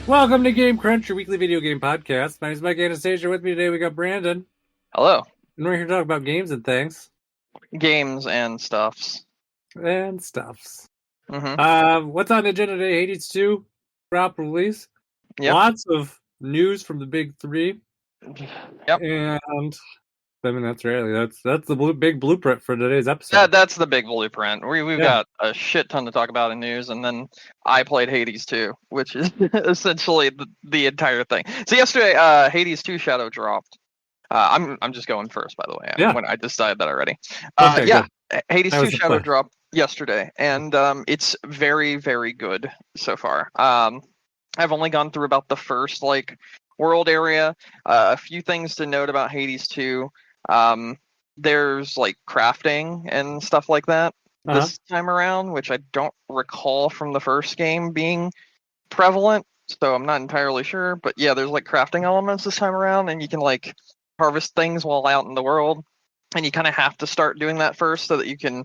Welcome to Game Crunch, your weekly video game podcast. My name is Mike Anastasia. With me today, we got Brandon, Hello. and we're here to talk about games and things Games and stuffs. and stuffs. Mm-hmm. What's on the agenda today? Hades 2 drop release. Yep. Lots of news from the big three, Yep. and I mean that's the big blueprint for today's episode. That's the big blueprint. We've Yeah. got a shit ton to talk about in news, and then I played Hades 2, which is essentially the entire thing. So yesterday, Hades 2 Shadow dropped. I'm just going first, by the way. Yeah. When I decided that already. Okay, Yeah. good. Hades That 2 was the Shadow plan. dropped yesterday, and it's very, very good so far. I've only gone through about the first world area. A few things to note about Hades 2. There's crafting and stuff like that this time around, which I don't recall from the first game being prevalent, so I'm not entirely sure. But yeah, there's crafting elements this time around, and you can harvest things while out in the world, and you kind of have to start doing that first so that you can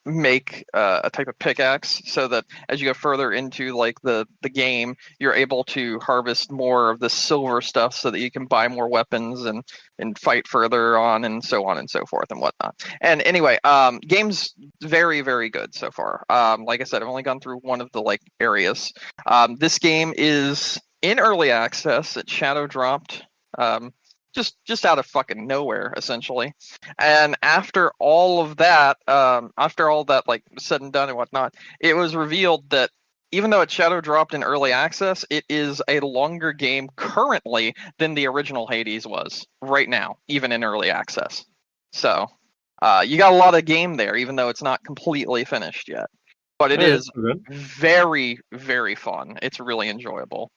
make a type of pickaxe, so that as you go further into the game, you're able to harvest more of the silver stuff so that you can buy more weapons and fight further on and so forth and whatnot. And anyway, game's very, very good so far. Like I said, I've only gone through one of the areas. This game is in early access. It shadow dropped just out of fucking nowhere, essentially. And after all of that, said and done and whatnot, it was revealed that even though it shadow dropped in early access, it is a longer game currently than the original Hades was right now, even in early access. So you got a lot of game there, even though it's not completely finished yet. But it is very, very fun. It's really enjoyable.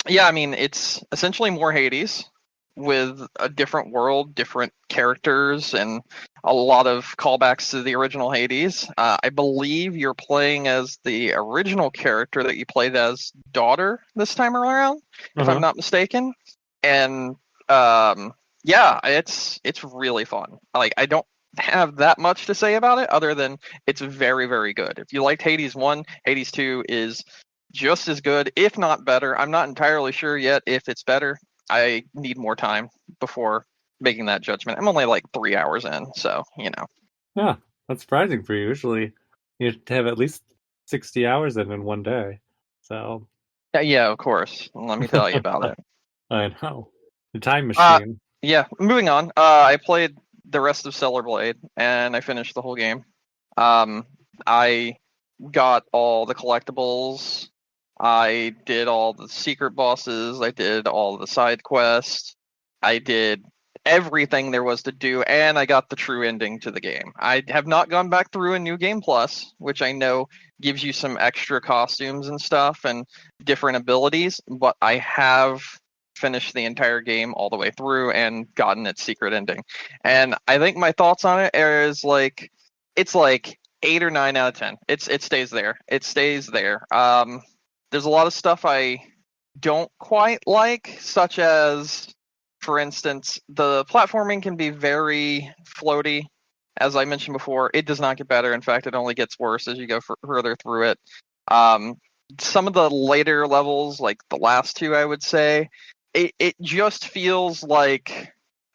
Yeah, I mean, it's essentially more Hades with a different world, different characters, and a lot of callbacks to the original Hades. I believe you're playing as the original character that you played as daughter this time around, if I'm not mistaken. And yeah, it's really fun. I don't have that much to say about it other than it's very, very good. If you liked Hades 1, Hades 2 is just as good, if not better. I'm not entirely sure yet if it's better. I need more time before making that judgment. I'm only 3 hours in, so Yeah, that's surprising for you. Usually you have at least 60 hours in one day. So yeah, of course. Let me tell you about it. I know. The time machine. Yeah, moving on. I played the rest of Stellar Blade, and I finished the whole game. I got all the collectibles. I did all the secret bosses. I did all the side quests. I did everything there was to do, and I got the true ending to the game. I have not gone back through a New Game Plus, which I know gives you some extra costumes and stuff and different abilities, but I have finished the entire game all the way through and gotten its secret ending. And I think my thoughts on it is it's 8 or 9 out of 10. It stays there. It stays there. There's a lot of stuff I don't quite like, such as, for instance, the platforming can be very floaty. As I mentioned before, it does not get better. In fact, it only gets worse as you go further through it. Some of the later levels, like the last two, I would say, it just feels like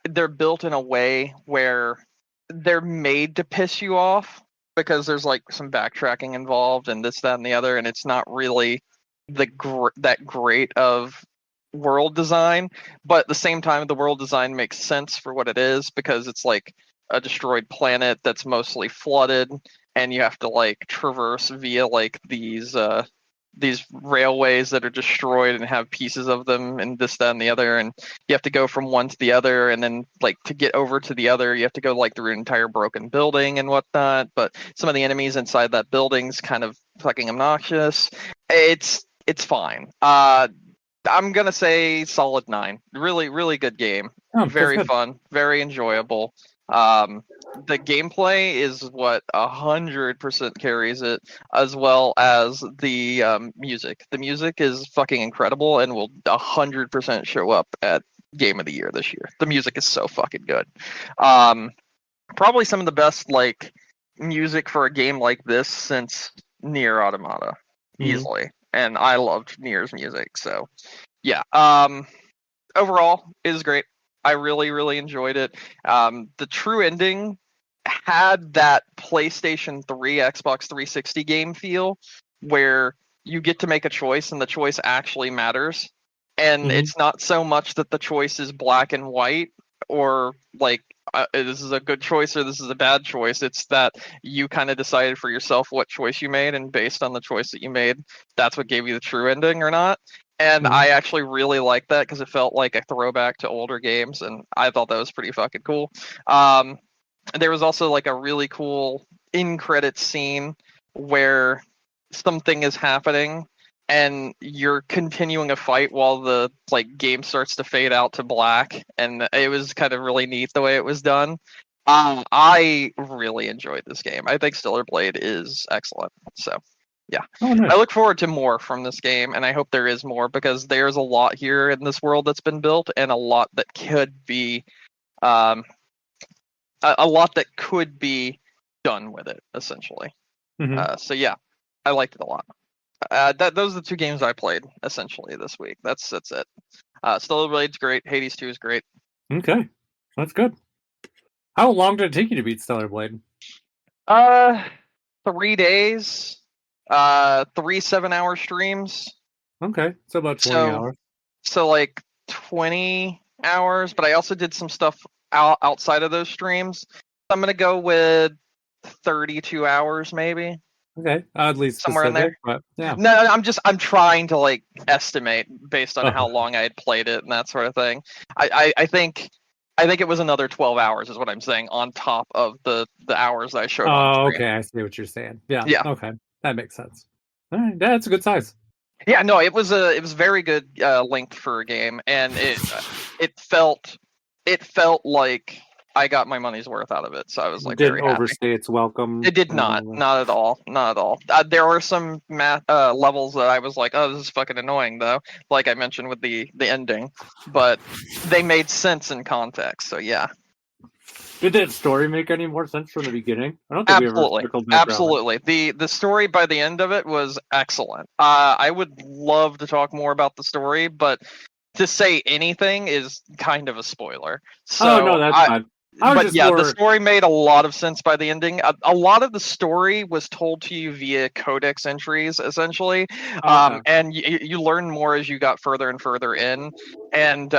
they're built in a way where they're made to piss you off, because there's some backtracking involved and this, that, and the other, and it's not really that great of world design. But at the same time, the world design makes sense for what it is, because it's a destroyed planet that's mostly flooded, and you have to traverse via these railways that are destroyed and have pieces of them and this, that, and the other, and you have to go from one to the other, and then to get over to the other you have to go through an entire broken building and whatnot. But some of the enemies inside that building's kind of fucking obnoxious. It's fine. I'm gonna say solid 9. Really, really good game. Very fun, very enjoyable. The gameplay is what 100% carries it, as well as the music. The music is fucking incredible and will 100% show up at Game of the Year this year. The music is so fucking good. Probably some of the best music for a game like this since Nier Automata, easily. and I loved Nier's music. So yeah, overall it is great. I really, really enjoyed it. The true ending had that PlayStation 3, Xbox 360 game feel where you get to make a choice and the choice actually matters. And it's not so much that the choice is black and white or like this is a good choice or this is a bad choice. It's that you kind of decided for yourself what choice you made, and based on the choice that you made, that's what gave you the true ending or not. And I actually really liked that because it felt like a throwback to older games, and I thought that was pretty fucking cool. There was also like a really cool in-credits scene where something is happening and you're continuing a fight while the like game starts to fade out to black, and it was kind of really neat the way it was done. I really enjoyed this game. I think Stellar Blade is excellent. So yeah. Oh, nice. I look forward to more from this game, and I hope there is more because there's a lot here in this world that's been built and a lot that could be a lot that could be done with it, essentially. So yeah, I liked it a lot. Those are the two games I played essentially this week. That's it. Stellar Blade's great. Hades 2 is great. Okay, that's good. How long did it take you to beat Stellar Blade? 3 days. 3 7-hour streams. Okay, so about 20 hours. So like 20 hours, but I also did some stuff outside of those streams. I'm gonna go with 32 hours, maybe. Okay, oddly specific, somewhere in there. But yeah. No, I'm trying to like estimate based on how long I had played it and that sort of thing. I think it was another 12 hours is what I'm saying on top of the hours I showed on Oh, screen. okay, I see what you're saying. Yeah. Yeah. Okay, that makes sense. All right, that's a good size. Yeah, no, it was very good length for a game, and it felt like I got my money's worth out of it, so I was like very happy. Didn't overstay its welcome. It did not at all. There were some levels that I was like, oh, this is fucking annoying, though. Like I mentioned with the ending, but they made sense in context. So yeah. Did that story make any more sense from the beginning? I don't think we ever circled back Absolutely. The story by the end of it was excellent. I would love to talk more about the story, but to say anything is kind of a spoiler. So no, that's fine. But yeah, the story made a lot of sense by the ending. A lot of the story was told to you via codex entries, essentially, and you learn more as you got further and further in. And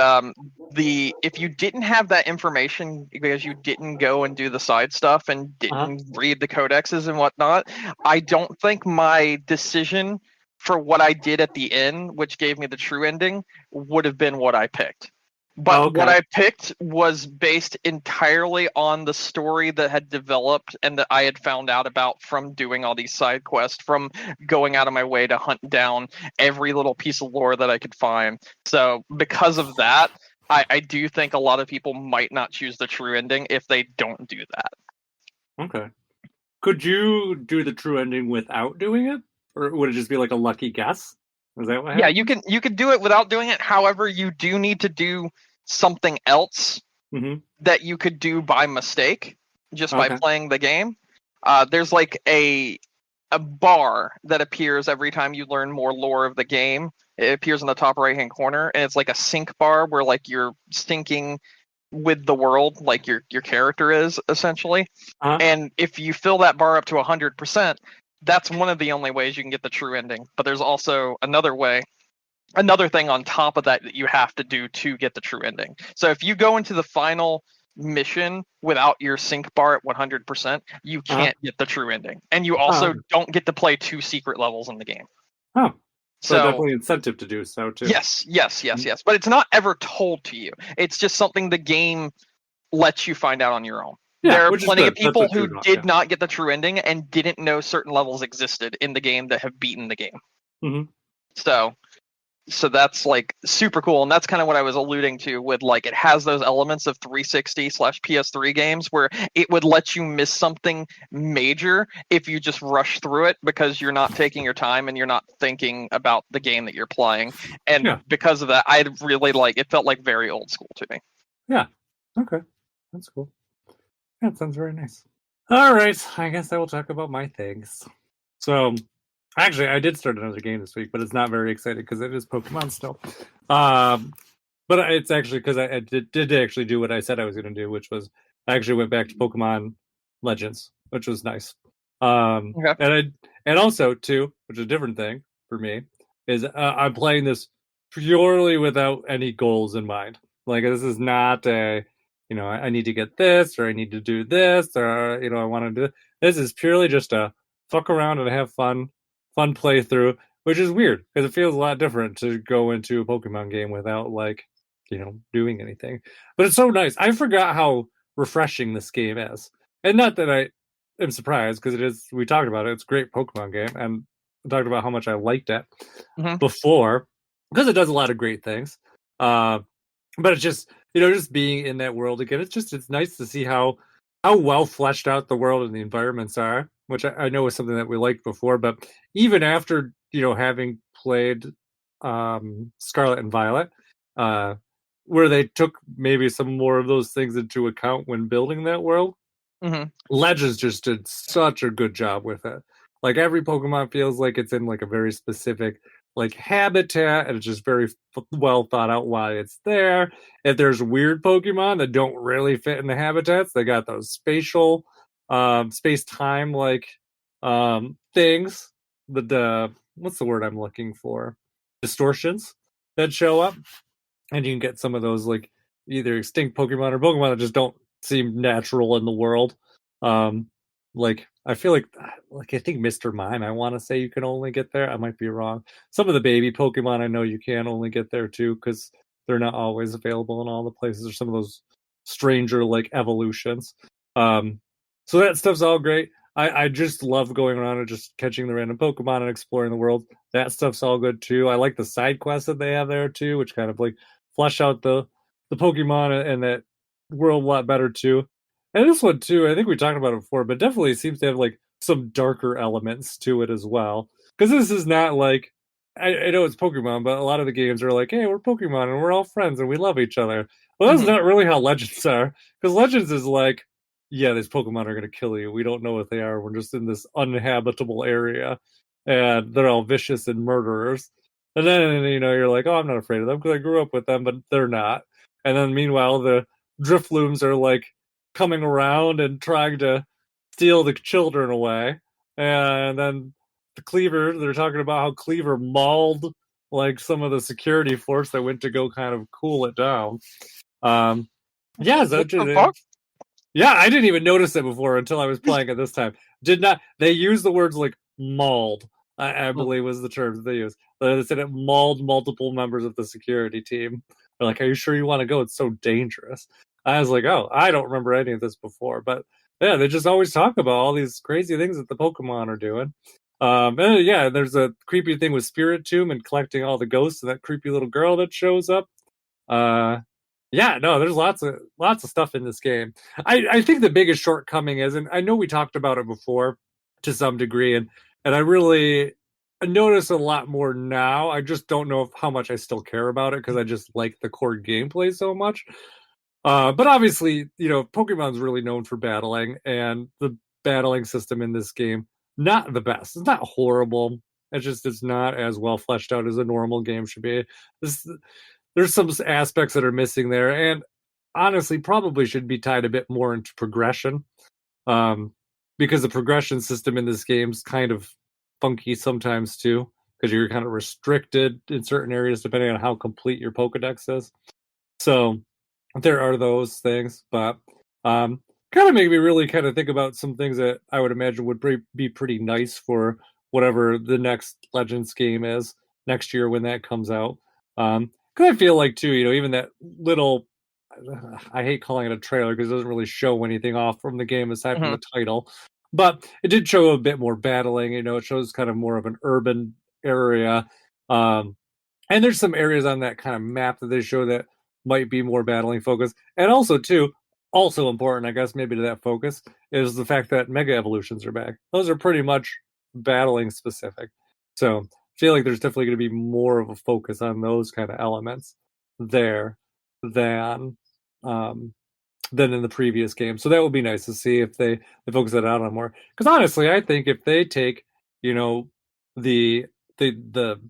if you didn't have that information because you didn't go and do the side stuff and didn't read the codexes and whatnot, I don't think my decision for what I did at the end, which gave me the true ending, would have been what I picked. But what I picked was based entirely on the story that had developed and that I had found out about from doing all these side quests, from going out of my way to hunt down every little piece of lore that I could find. So because of that, I do think a lot of people might not choose the true ending if they don't do that. Okay. Could you do the true ending without doing it? Or would it just be like a lucky guess? Is that what happened? Yeah, you can do it without doing it. However, you do need to do something else that you could do by mistake just by playing the game. There's like a bar that appears every time you learn more lore of the game. It appears in the top right hand corner, and it's like a sync bar where like you're syncing with the world, like your character is essentially. And if you fill that bar up to 100%, that's one of the only ways you can get the true ending. But there's also another thing on top of that you have to do to get the true ending. So if you go into the final mission without your sync bar at 100%, you can't get the true ending. And you also don't get to play 2 secret levels in the game. So definitely incentive to do so too. Yes. But it's not ever told to you. It's just something the game lets you find out on your own. Yeah, there are plenty of people who did not get the true ending and didn't know certain levels existed in the game that have beaten the game. So that's like super cool, and that's kind of what I was alluding to with like it has those elements of 360/PS3 games where it would let you miss something major if you just rush through it because you're not taking your time and you're not thinking about the game that you're playing. And because of that, I really it felt like very old school to me. Yeah. Okay. That's cool. Yeah, it sounds very nice. All right. I guess I will talk about my things. So Actually, I did start another game this week, but it's not very exciting because it is Pokemon still. Um, but it's actually because I did actually do what I said I was going to do, which was I actually went back to Pokemon Legends, which was nice. Okay. And also too, which is a different thing for me, is I'm playing this purely without any goals in mind. Like this is not a, I need to get this or I need to do this or I want to do. This is purely just a fuck around and have fun playthrough, which is weird because it feels a lot different to go into a Pokemon game without like doing anything. But it's so nice. I forgot how refreshing this game is, and not that I am surprised because it is. We talked about it. It's a great Pokemon game, and I talked about how much I liked it Hmm. before because it does a lot of great things. Uh, but it's just just being in that world again. It's nice to see how well fleshed out the world and the environments are, which I know is something that we liked before. But even after having played Scarlet and Violet, uh, where they took maybe some more of those things into account when building that world, Hmm. Legends just did such a good job with it. Like every Pokemon feels like it's in like a very specific like habitat, and it's just very well thought out why it's there. If there's weird Pokemon that don't really fit in the habitats, they got those spatial, space time like things. The what's the word I'm looking for? Distortions that show up, and you can get some of those like either extinct Pokemon or Pokemon that just don't seem natural in the world. Um, like I feel like I think Mr. Mime, I want to say you can only get there. I might be wrong. Some of the baby Pokemon I know you can only get there too because they're not always available in all the places. Or some of those stranger like evolutions. Um, so that stuff's all great. I just love going around and just catching the random Pokemon and exploring the world. That stuff's all good too. I like the side quests that they have there too, which kind of like flesh out the Pokemon and that world a lot better too. And this one too, I think we talked about it before, but definitely seems to have like some darker elements to it as well. Because this is not like I know it's Pokemon, but a lot of the games are like, hey, we're Pokemon and we're all friends and we love each other. Well, that's Hmm. not really how Legends are. Because Legends is like, yeah, these Pokemon are going to kill you. We don't know what they are. We're just in this uninhabitable area, and they're all vicious and murderers. And then you're like, oh, I'm not afraid of them because I grew up with them, but they're not. And then meanwhile, the Driflooms are like coming around and trying to steal the children away. And then the Cleaver, they're talking about how Cleaver mauled like some of the security force that went to go kind of cool it down. Um, yeah, so What the fuck? yeah, I didn't even notice it before until I was playing it this time. Did not they use the words like mauled? I believe was the term that they used. They said it mauled multiple members of the security team. They're like, "Are you sure you want to go? It's so dangerous." I was like, "Oh, I don't remember any of this before." But yeah, they just always talk about all these crazy things that the Pokemon are doing. And yeah, there's a creepy thing with Spirit Tomb and collecting all the ghosts of that creepy little girl that shows up. Uh, yeah, no, there's lots of stuff in this game. I think the biggest shortcoming is, and I know we talked about it before to some degree, and I really notice a lot more now. I just don't know how much I still care about it because I just like the core gameplay so much. But obviously, Pokemon's really known for battling, and the battling system in this game not the best. It's not horrible. It's not as well fleshed out as a normal game should be. This there's some aspects that are missing there, and honestly, probably should be tied a bit more into progression, um, because the progression system in this game's kind of funky sometimes too, because you're kind of restricted in certain areas depending on how complete your Pokedex is. So there are those things, but kind of make me really kind of think about some things that I would imagine would be pretty nice for whatever the next Legends game is next year when that comes out. Because I feel like too, even that little, I hate calling it a trailer because it doesn't really show anything off from the game aside from Hmm. the title, but it did show a bit more battling. It shows kind of more of an urban area. Um, and there's some areas on that kind of map that they show that might be more battling focused. And also, too, also important, I guess, maybe to that focus is the fact that mega evolutions are back. Those are pretty much battling specific. So I feel like there's definitely going to be more of a focus on those kind of elements there than um, than in the previous game. So that would be nice to see if they focus that out on more. Because honestly, I think if they take, you know, the the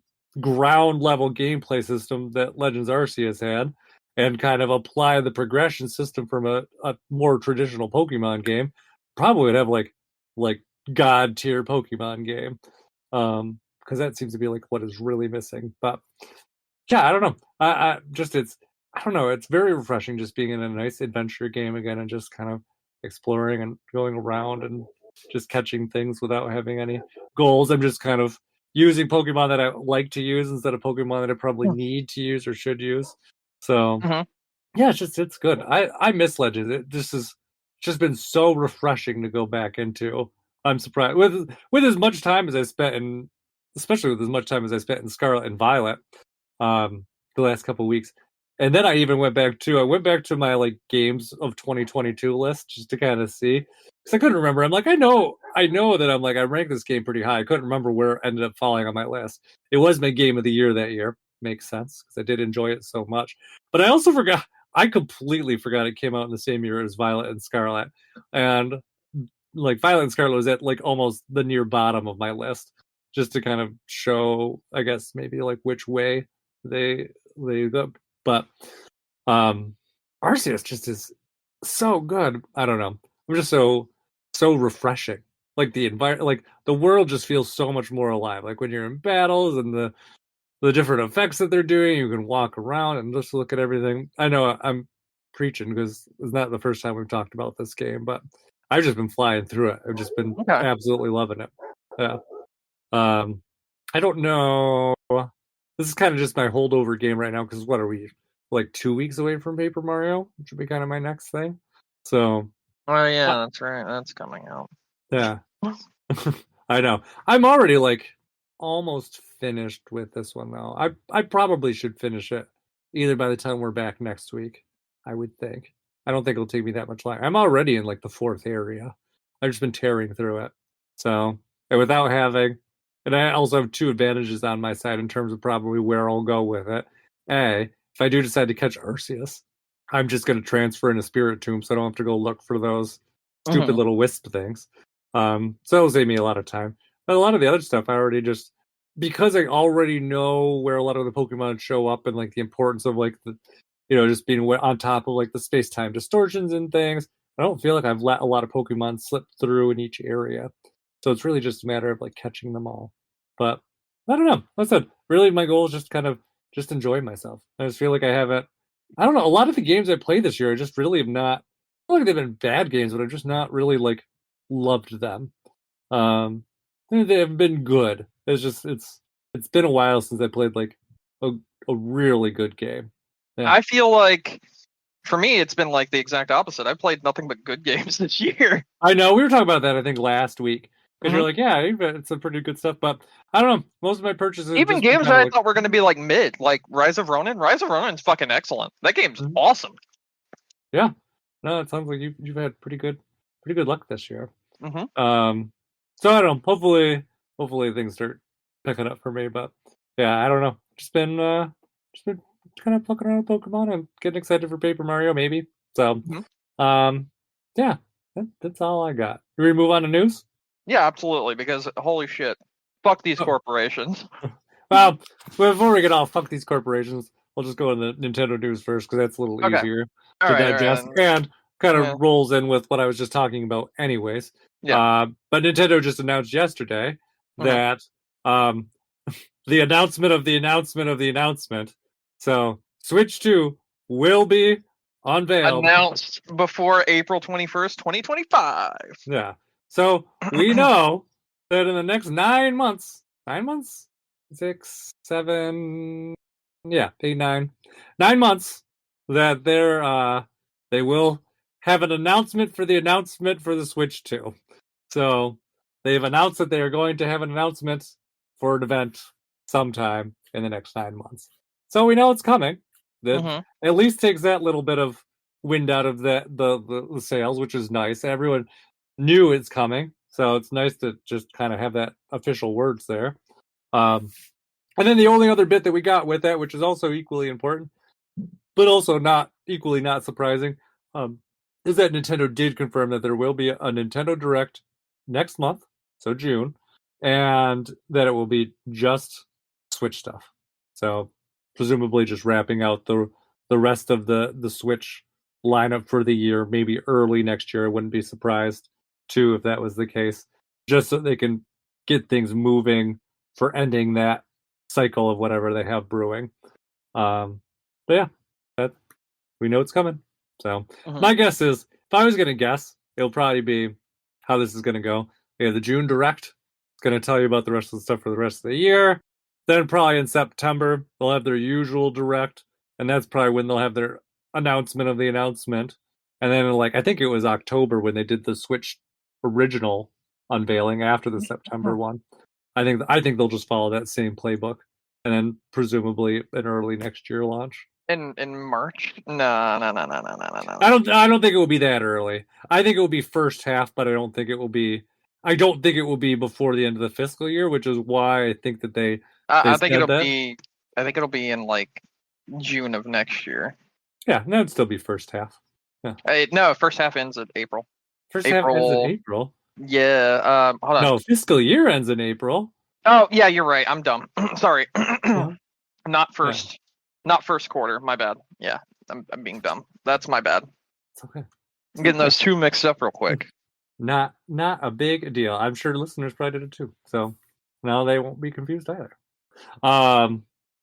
ground level gameplay system that Legends Arceus had, and kind of apply the progression system from a more traditional Pokemon game, probably would have like god tier Pokemon game. Because that seems to be like what is really missing. But yeah, I don't know. I just I don't know. It's very refreshing just being in a nice adventure game again and just kind of exploring and going around and just catching things without having any goals. I'm just kind of using Pokemon that I like to use instead of Pokemon that I probably need to use or should use. So Mm-hmm. yeah, it's good. I miss Legends. It just is just been so refreshing to go back into. I'm surprised with as much time as I spent in, especially with as much time as I spent in Scarlet and Violet, the last couple of weeks. And then I went back to my like games of 2022 list just to kind of see, because I couldn't remember. I'm like, I know that I ranked this game pretty high. I couldn't remember where it ended up falling on my list. It was my game of the year that year. Makes sense because I did enjoy it so much. But I also forgot. I completely forgot it came out in the same year as Violet and Scarlet, and like Violet and Scarlet was at like almost the near bottom of my list, just to kind of show, I guess, maybe like which way they go. But Arceus just is so good. I don't know. I'm just so refreshing. Like the environment, like the world just feels so much more alive. Like when you're in battles and the different effects that they're doing, you can walk around and just look at everything. I know I'm preaching because it's not the first time we've talked about this game, but I've just been flying through it. I've just been Okay. absolutely loving it. Yeah. I don't know. This is kind of just my holdover game right now because what are we, like 2 weeks away from Paper Mario, which would be kind of my next thing. So Oh uh, yeah, that's right. That's coming out. yeah, I know. I'm already like almost finished with this one though. I probably should finish it either by the time we're back next week. I would think. I don't think it'll take me that much longer. I'm already in like the fourth area. I've just been tearing through it. So, and without having, and I also have two advantages on my side in terms of probably where I'll go with it. A, if I do decide to catch Arceus, I'm just going to transfer in a Spirit Tomb, so I don't have to go look for those stupid Mm-hmm. little wisp things. So it'll save me a lot of time. But a lot of the other stuff I already just, because I already know where a lot of the Pokemon show up and like the importance of like the, just being on top of like the space time distortions and things. I don't feel like I've let a lot of Pokemon slip through in each area. So it's really just a matter of like catching them all. But I don't know. Like I said, really my goal is just kind of just enjoy myself. I just feel like I haven't, I don't know, a lot of the games I played this year I just really have not, I don't like they've been bad games, but I've just not really like loved them. Um, they have been good. It's been a while since I played like a a really good game. Yeah, I feel like for me, it's been like the exact opposite. I've played nothing but good games this year. I know we were talking about that I think last week because Mm-hmm. you're like, yeah, it's some pretty good stuff, but I don't know. Most of my purchases have Even just been games kind that of I like, thought were going to be like mid, like Rise of Ronin. Rise of Ronin's fucking excellent. That game's mhm, awesome. yeah. No, it sounds like you've had pretty good luck this year. Mm-hmm. Um, so I don't know. Hopefully things start picking up for me. But yeah, I don't know. Just been kind of fucking around with Pokemon and getting excited for Paper Mario, maybe. So, Mm-hmm. um, yeah, that's all I got. Do we move on to news? Yeah, absolutely. Because holy shit, fuck these Oh, corporations. well, before we get off, fuck these corporations. We'll just go into Nintendo news first because that's a little Okay. easier All to right. All digest right. and kind Yeah. of rolls in with what I was just talking about, anyways. Yeah. But Nintendo just announced yesterday Mm-hmm. that um, the announcement of the announcement of the announcement. So Switch 2 will be unveiled. Announced before April 21st, 2025. Yeah. So we know that in the next 9 months, 9 months, 6, 7, yeah, 8, 9 months, that they will have an announcement for the Switch 2. So they've announced that they are going to have an announcement for an event sometime in the next 9 months. So we know it's coming. That Mm-hmm. at least takes that little bit of wind out of the sails, which is nice. Everyone knew it's coming, so it's nice to just kind of have that official words there. Um, and then the only other bit that we got with that, which is also equally important, but also not equally not surprising, is that Nintendo did confirm that there will be a Nintendo Direct next month, so June, and that it will be just Switch stuff. So presumably just wrapping out the rest of the Switch lineup for the year, maybe early next year. I wouldn't be surprised too if that was the case, just so they can get things moving for ending that cycle of whatever they have brewing. But yeah, that we know it's coming. So my guess is, if I was going to guess, it'll probably be how this is going to go. We have the June Direct. It's going to tell you about the rest of the stuff for the rest of the year. Then probably in September, they'll have their usual Direct, and that's probably when they'll have their announcement of the announcement. And then, like, I think it was October when they did the Switch original unveiling after the September one. I think they'll just follow that same playbook, and then presumably an early next year launch. In March? No. I don't think it will be that early. I think it will be first half, but I don't think it will be. I don't think it will be before the end of the fiscal year, which is why I think that they I think said it'll that. be. I think it'll be in like June of next year. Yeah, that would still be first half. No, first half ends in April. First half ends in April. Yeah. Hold on. No, fiscal year ends in April. Oh yeah, you're right. I'm dumb. Sorry. Uh-huh. Not first. Not first quarter. My bad. Yeah, I'm being dumb. That's my bad. It's okay. I'm getting those two mixed up real quick. Not a big deal. I'm sure listeners probably did it too. So now they won't be confused either. But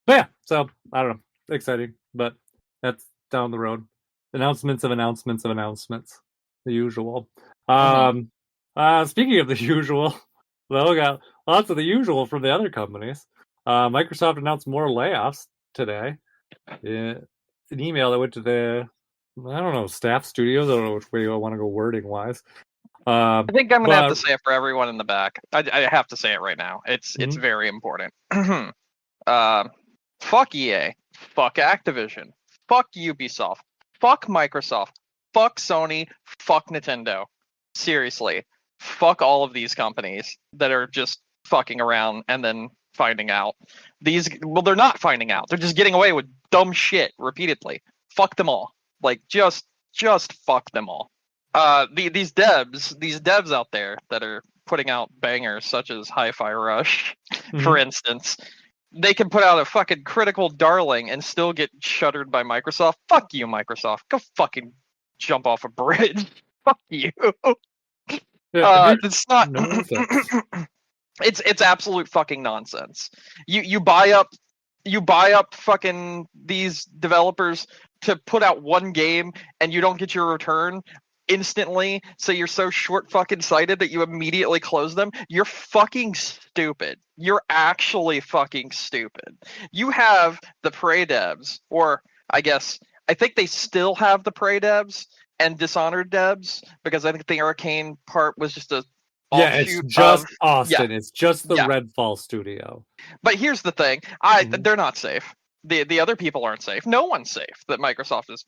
yeah, so I don't know. Exciting, but that's down the road. Announcements of announcements of announcements. The usual. Speaking of the usual, well, we got lots of the usual from the other companies. Microsoft announced more layoffs today. An email that went to the, I don't know, staff studios. I don't know which way I want to go wording wise. I think I'm gonna have to say it for everyone in the back. I have to say it right now. It's very important. Fuck EA. Fuck Activision. Fuck Ubisoft. Fuck Microsoft. Fuck Sony. Fuck Nintendo. Seriously. Fuck all of these companies that are just fucking around and then finding out. They're not finding out. They're just getting away with dumb shit repeatedly. Fuck them all. Like, just fuck them all. These devs out there that are putting out bangers such as Hi-Fi Rush, for instance, they can put out a fucking Critical Darling and still get shuttered by Microsoft. Fuck you, Microsoft. Go fucking jump off a bridge. Fuck you. It's not. It's absolute fucking nonsense. You buy up fucking these developers to put out one game and you don't get your return instantly, so you're so short fucking sighted that you immediately close them. You're fucking stupid. You're actually fucking stupid. You have the Prey devs, or I think they still have the Prey devs and Dishonored devs, because I think the Arcane part was just a it's just Austin. It's just the Redfall studio. But here's the thing: they're not safe. The other people aren't safe. No one's safe that Microsoft is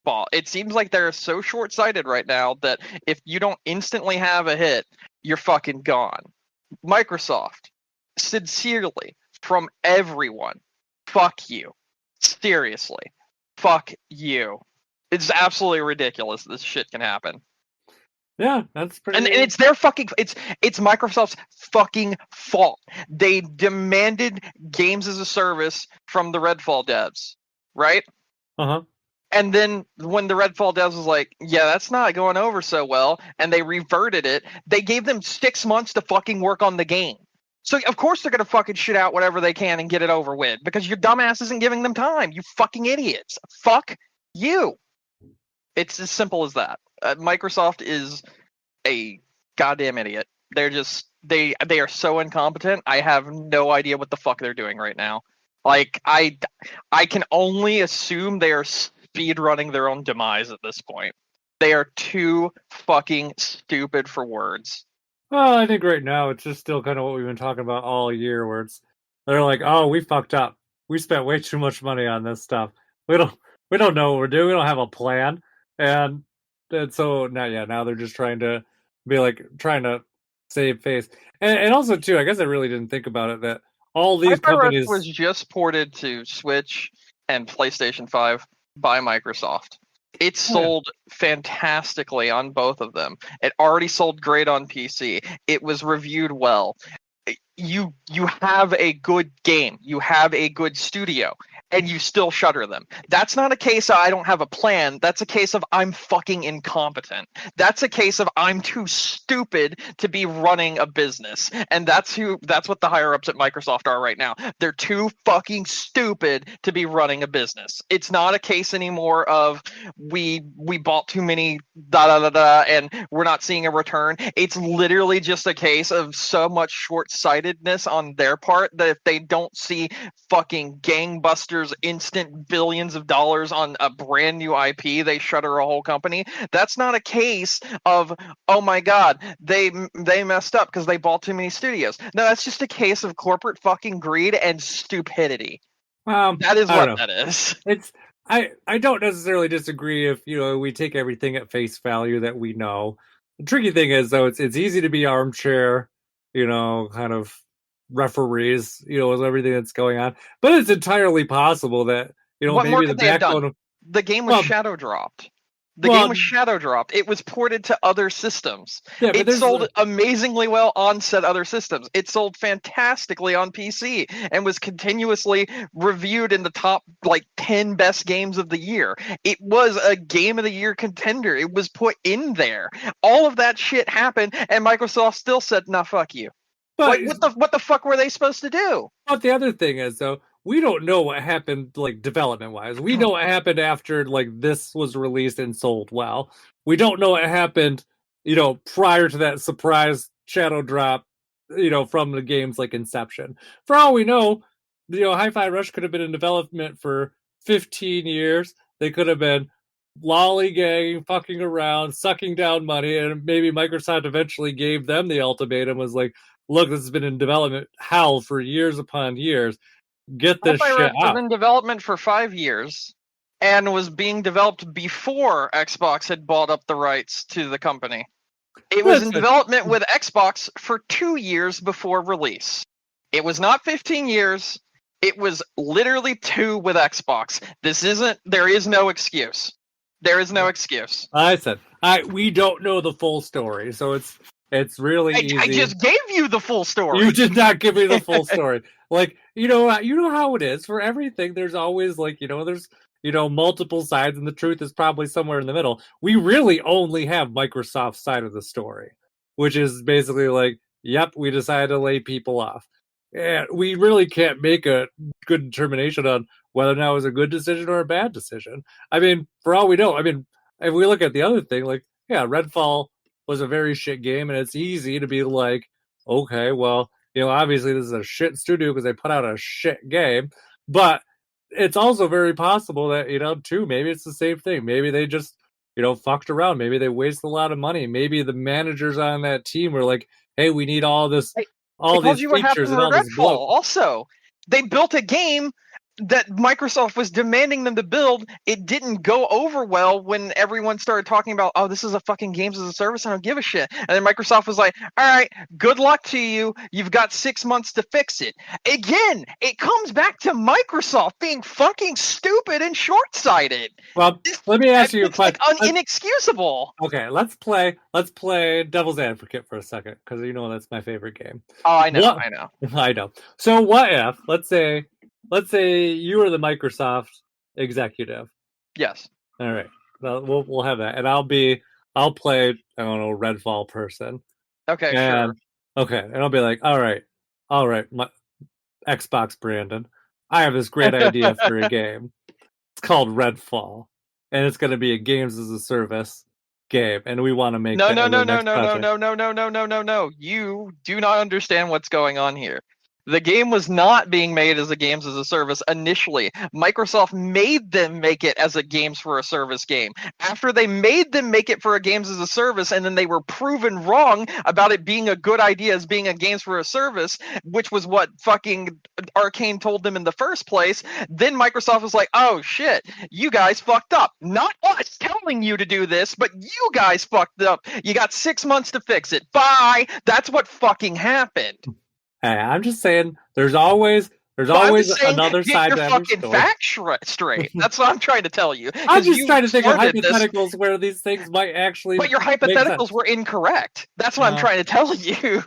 ball. It seems like they're so short-sighted right now that if you don't instantly have a hit, you're fucking gone. Microsoft, sincerely, from everyone, fuck you. Seriously, fuck you. It's absolutely ridiculous this shit can happen. Yeah, that's pretty. And it's their fucking. It's Microsoft's fucking fault. They demanded games as a service from the Redfall devs, right? And then when the Redfall devs was like, yeah, that's not going over so well, and they reverted it, they gave them 6 months to fucking work on the game. So of course they're gonna fucking shit out whatever they can and get it over with, because your dumbass isn't giving them time. You fucking idiots. Fuck you. It's as simple as that. Microsoft is a goddamn idiot. They're just they are so incompetent. I have no idea what the fuck they're doing right now. Like I can only assume they are speed running their own demise at this point. They are too fucking stupid for words. Well, I think right now it's just still kind of what we've been talking about all year, where they're like, oh, we fucked up. We spent way too much money on this stuff. We don't know what we're doing. We don't have a plan. And so now they're just trying to save face. And also too, I guess I really didn't think about it, that all these companies was just ported to Switch and PlayStation 5 by Microsoft. It sold fantastically on both of them. It already sold great on PC. It was reviewed well. You have a good game. You have a good studio, and you still shutter them. That's not a case of I don't have a plan. That's a case of I'm fucking incompetent. That's a case of I'm too stupid to be running a business. And that's what the higher ups at Microsoft are right now. They're too fucking stupid to be running a business. It's not a case anymore of we bought too many da da da da and we're not seeing a return. It's literally just a case of so much short-sightedness on their part that if they don't see fucking gangbusters instant billions of dollars on a brand new IP, they shutter a whole company. That's not a case of, oh my god, they messed up because they bought too many studios. No, that's just a case of corporate fucking greed and stupidity. That is what that is. I don't necessarily disagree if we take everything at face value that we know. The tricky thing is though, it's easy to be armchair, kind of referees, with everything that's going on. But it's entirely possible that what maybe more the could they have backbone done? of The game was shadow dropped. The game was shadow dropped. It was ported to other systems. Yeah, it sold amazingly well on said other systems. It sold fantastically on PC and was continuously reviewed in the top 10 best games of the year. It was a game of the year contender. It was put in there. All of that shit happened, and Microsoft still said, "Nah, fuck you." But what the fuck were they supposed to do? But the other thing is though, we don't know what happened development wise. We know what happened after this was released and sold well. We don't know what happened, prior to that surprise shadow drop, from the game's inception. For all we know, Hi-Fi Rush could have been in development for 15 years. They could have been lollygagging, fucking around, sucking down money, and maybe Microsoft eventually gave them the ultimatum, was like, look, this has been in development hell for years upon years. Get this shit out. Was in development for 5 years and was being developed before Xbox had bought up the rights to the company. It was in development with Xbox for 2 years before release. It was not 15 years. It was literally 2 with Xbox. There is no excuse. There is no excuse. I said, we don't know the full story, so it's really easy. I just gave you the full story. You did not give me the full story. You know how it is for everything. There's always there's multiple sides, and the truth is probably somewhere in the middle. We really only have Microsoft's side of the story, which is basically yep, we decided to lay people off. And we really can't make a good determination on whether or not it was a good decision or a bad decision. I mean, for all we know, if we look at the other thing, Redfall was a very shit game, and it's easy to be like, okay, well, obviously this is a shit studio because they put out a shit game, but it's also very possible that, too, maybe it's the same thing. Maybe they just, fucked around. Maybe they wasted a lot of money. Maybe the managers on that team were like, hey, we need all this, all these features and all this bloat. Also, they built a game that Microsoft was demanding them to build. It didn't go over well when everyone started talking about, oh, this is a fucking games as a service. I don't give a shit. And then Microsoft was like, all right, good luck to you. You've got 6 months to fix it. Again, it comes back to Microsoft being fucking stupid and short-sighted. Well, let me ask you a question. Inexcusable. Okay, let's play devil's advocate for a second, because that's my favorite game. Oh, I know. I know. So what if, let's say you are the Microsoft executive. Yes. All right. Well, we'll have that, and I'll play, I don't know, Redfall person. Okay. Sure. Okay, and I'll be like, all right, my Xbox Brandon, I have this great idea for a game. It's called Redfall, and it's going to be a games as a service game, and we want to make no. You do not understand what's going on here. The game was not being made as a games as a service initially. Microsoft made them make it as a games for a service game. After they made them make it for a games as a service, and then they were proven wrong about it being a good idea as being a games for a service, which was what fucking Arcane told them in the first place, then Microsoft was like, oh shit, you guys fucked up. Not us telling you to do this, but you guys fucked up. You got 6 months to fix it. Bye. That's what fucking happened. Hey, I'm just saying, there's always There's But I'm always just saying, another get side your to every fucking story. facts straight. That's what I'm trying to tell you. I'm 'Cause just you trying to think of flirted this, hypotheticals where these things might actually but your make hypotheticals sense. were incorrect. That's what I'm No. trying to tell you.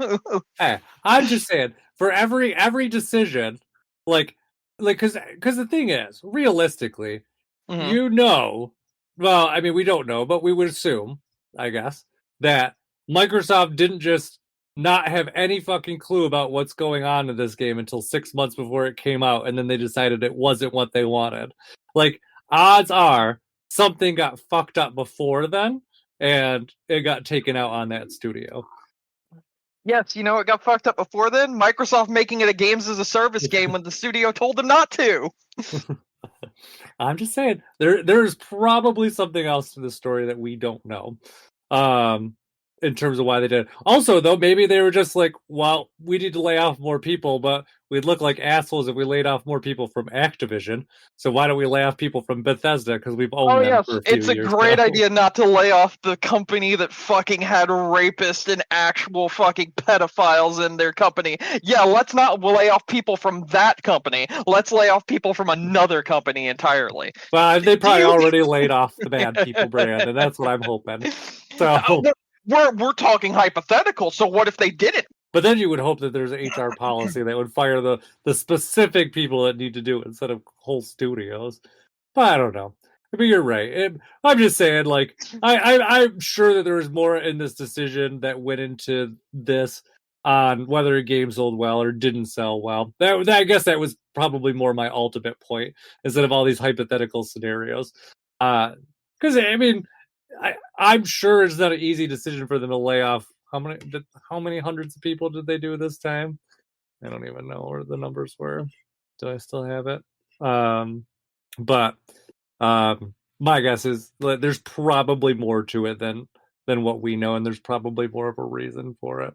Hey, I'm just saying, for every decision, like because the thing is, realistically, Mhm. you know, well, I mean, we don't know, but we would assume, I guess, that Microsoft didn't just not have any fucking clue about what's going on in this game until 6 months before it came out, and then they decided it wasn't what they wanted. Like, odds are something got fucked up before then, and it got taken out on that studio. Yes, you know it got fucked up before then? Microsoft making it a games as a service game when the studio told them not to. I'm just saying there's probably something else to the story that we don't know. In terms of why they did it. Also, though, maybe they were just like, well, we need to lay off more people, but we'd look like assholes if we laid off more people from Activision. So why don't we lay off people from Bethesda, because we've owned them Yes, for a few it's a years great now. idea not to lay off the company that fucking had rapists and actual fucking pedophiles in their company. Yeah, let's not lay off people from that company. Let's lay off people from another company entirely. Well, they probably you- already laid off the bad people brand, and that's what I'm hoping. So, we're talking hypothetical, so what if they didn't? but then you would hope that there's an HR policy that would fire the specific people that need to do it instead of whole studios. But I don't know. I mean, you're right. I'm just saying, like, I'm sure that there was more in this decision that went into this on whether a game sold well or didn't sell well. I guess that was probably more my ultimate point instead of all these hypothetical scenarios. Because I mean, I'm sure it's not an easy decision for them to lay off. How many hundreds of people did they do this time? I don't even know where the numbers were. Do I still have it? But my guess is that there's probably more to it than what we know, and there's probably more of a reason for it.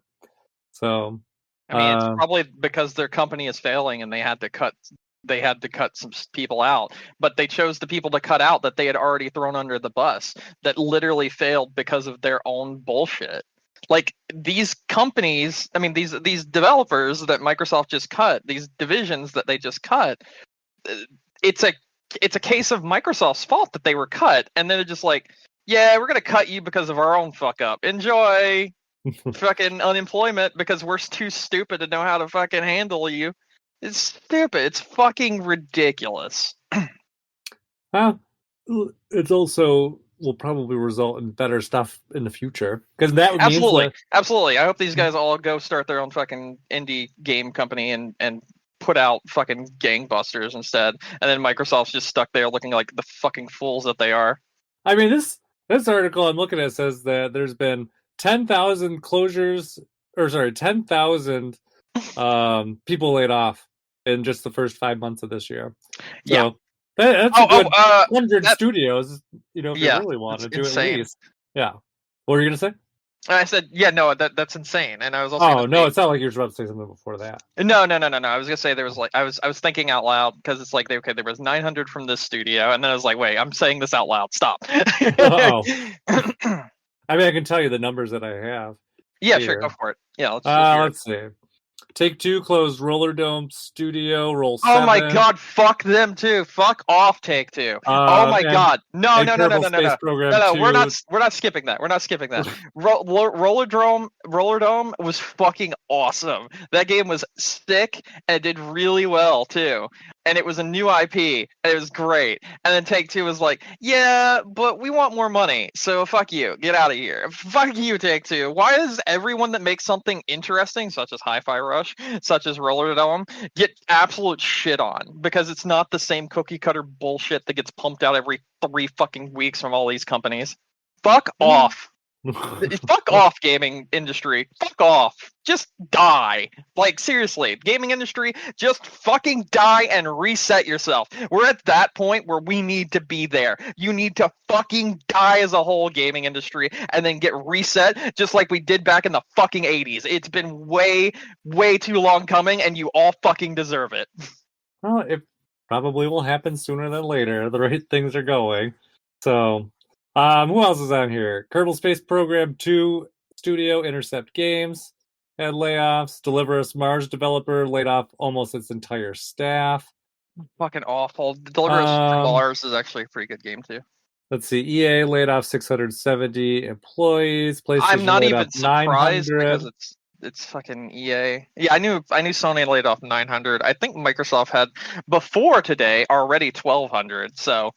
So, I mean, it's probably because their company is failing and they had to cut some people out, but they chose the people to cut out that they had already thrown under the bus that literally failed because of their own bullshit. Like these companies, I mean these developers that Microsoft just cut, these divisions that they just cut, it's a case of Microsoft's fault that they were cut, and then they're just like, yeah, we're gonna cut you because of our own fuck up. Enjoy fucking unemployment because we're too stupid to know how to fucking handle you. It's stupid. It's fucking ridiculous. it's also will probably result in better stuff in the future because that means Absolutely, absolutely. I hope these guys all go start their own fucking indie game company and put out fucking gangbusters instead. And then Microsoft's just stuck there looking like the fucking fools that they are. I mean, this article I'm looking at says that there's been 10,000 closures, or sorry, 10,000 people laid off in just the first 5 months of this year. So Yeah. that's a good 100 studios, if you really want to do insane. at least. Yeah. What were you gonna say? I said, yeah, no, that's insane. And I was also no, it's not like you were about to say something before that. No. I was gonna say there was like I was thinking out loud because it's like okay, there was 900 from this studio, and then I was like, wait, I'm saying this out loud. Stop. Oh. I mean, I can tell you the numbers that I have. Yeah, here. sure, go for it. Yeah, let's see. Take-Two closed Roller Dome Studio. Roll 7. Oh my god, fuck them too. Fuck off, Take-Two. Oh my god. No. We're not skipping that. We're not skipping that. Roller Dome was fucking awesome. That game was sick and did really well too. And it was a new IP and it was great. And then Take-Two was like, yeah, but we want more money. So fuck you. Get out of here. Fuck you, Take-Two. Why does everyone that makes something interesting, such as Hi-Fi Rush, such as Roller Dome, get absolute shit on? Because it's not the same cookie cutter bullshit that gets pumped out every 3 fucking weeks from all these companies. Fuck off. Fuck off, gaming industry. Fuck off. Just die. Like, seriously, gaming industry, just fucking die and reset yourself. We're at that point where we need to be there. You need to fucking die as a whole, gaming industry, and then get reset just like we did back in the fucking 80s. It's been way, way too long coming, and you all fucking deserve it. Well, it probably will happen sooner than later. The right things are going. So, who else is on here? Kerbal Space Program 2 Studio, Intercept Games. had layoffs. Deliverous Mars developer laid off almost its entire staff. Fucking awful. Deliverous from Mars is actually a pretty good game too. Let's see. EA laid off 670 employees. PlayStation I'm not laid even off surprised 900. because it's fucking EA. Yeah, I knew Sony laid off 900. I think Microsoft had before today already 1,200. So,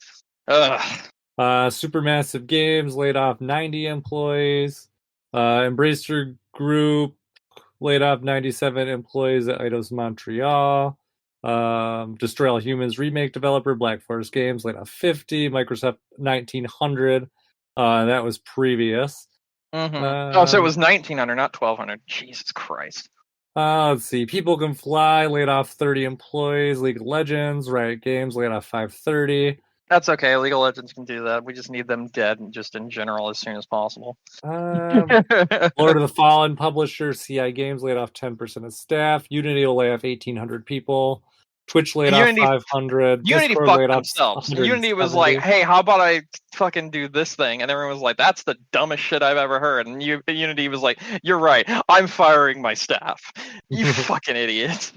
Supermassive Games laid off 90 employees. Embracer Group laid off 97 employees at Eidos Montreal. Destroy All Humans remake developer Black Forest Games laid off 50. Microsoft 1,900. That was previous. oh, so it was 1,900, not 1,200. Jesus Christ. Let's see. People Can Fly laid off 30 employees. League of Legends, Riot Games laid off 530. That's okay. League of Legends can do that. We just need them dead, just in general, as soon as possible. Lord of the Fallen publisher CI Games laid off 10% of staff. Unity will lay off 1,800 people. Twitch laid off 500. Unity Discord fucked laid off themselves. 170. Unity was like, "Hey, how about I fucking do this thing?" And everyone was like, "That's the dumbest shit I've ever heard." And Unity was like, "You're right. I'm firing my staff. You fucking idiot."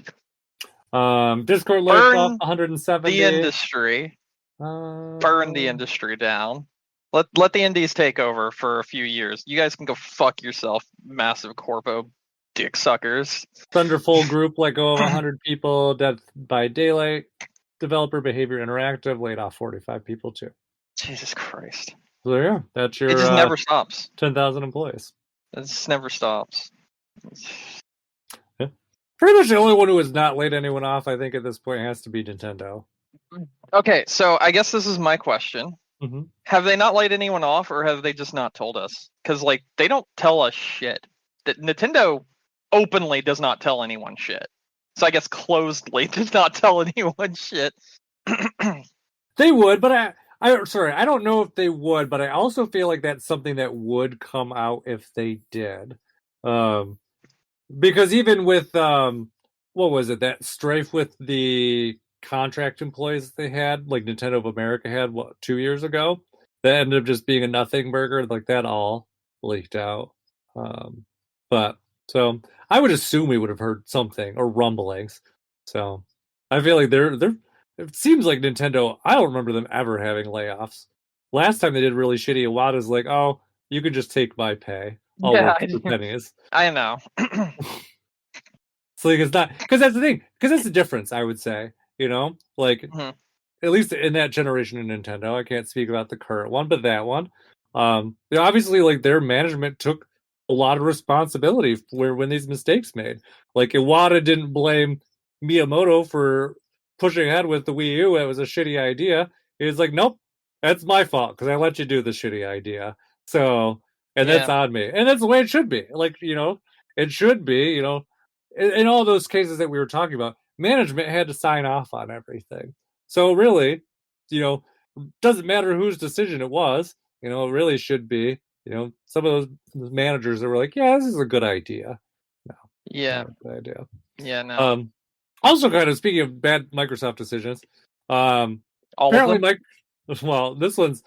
Discord laid off 170. The industry. Burn the industry down. Let the indies take over for a few years. You guys can go fuck yourself, massive corpo dick suckers. Thunderful Group let go of 100 people. Dead by Daylight developer Behavior Interactive laid off 45 people too. Jesus Christ. So there you go. That's your. It just never stops. 10,000 employees. It just never stops. Yeah. Pretty much the only one who has not laid anyone off, I think, at this point has to be Nintendo. Okay, so I guess this is my question. Mm-hmm. Have they not laid anyone off, or have they just not told us? Because they don't tell us shit. That Nintendo openly does not tell anyone shit. So I guess closedly does not tell anyone shit. They would, but I don't know if they would, but I also feel like that's something that would come out if they did. Because even with what was it, that strife with the contract employees they had, like Nintendo of America had 2 years ago, that ended up just being a nothing burger, like that all leaked out. But so I would assume we would have heard something or rumblings. So I feel like they're it seems like Nintendo, I don't remember them ever having layoffs. Last time they did really shitty, Iwata's like, "Oh, you can just take my pay. I'll work for pennies." I know. So like, it's not, because that's the thing, because that's the difference, I would say. Like at least in that generation of Nintendo, I can't speak about the current one, but that one, obviously, like their management took a lot of responsibility for when these mistakes made. Like Iwata didn't blame Miyamoto for pushing ahead with the Wii U. It was a shitty idea. He was like, "Nope, that's my fault because I let you do the shitty idea." So, and that's on me, and that's the way it should be. Like it should be. In all those cases that we were talking about, management had to sign off on everything. So really, doesn't matter whose decision it was. It really should be. Some of those managers that were like, "Yeah, this is a good idea." No, yeah, not a good idea. Yeah, no. Also, kind of speaking of bad Microsoft decisions, All apparently, of them? well, this was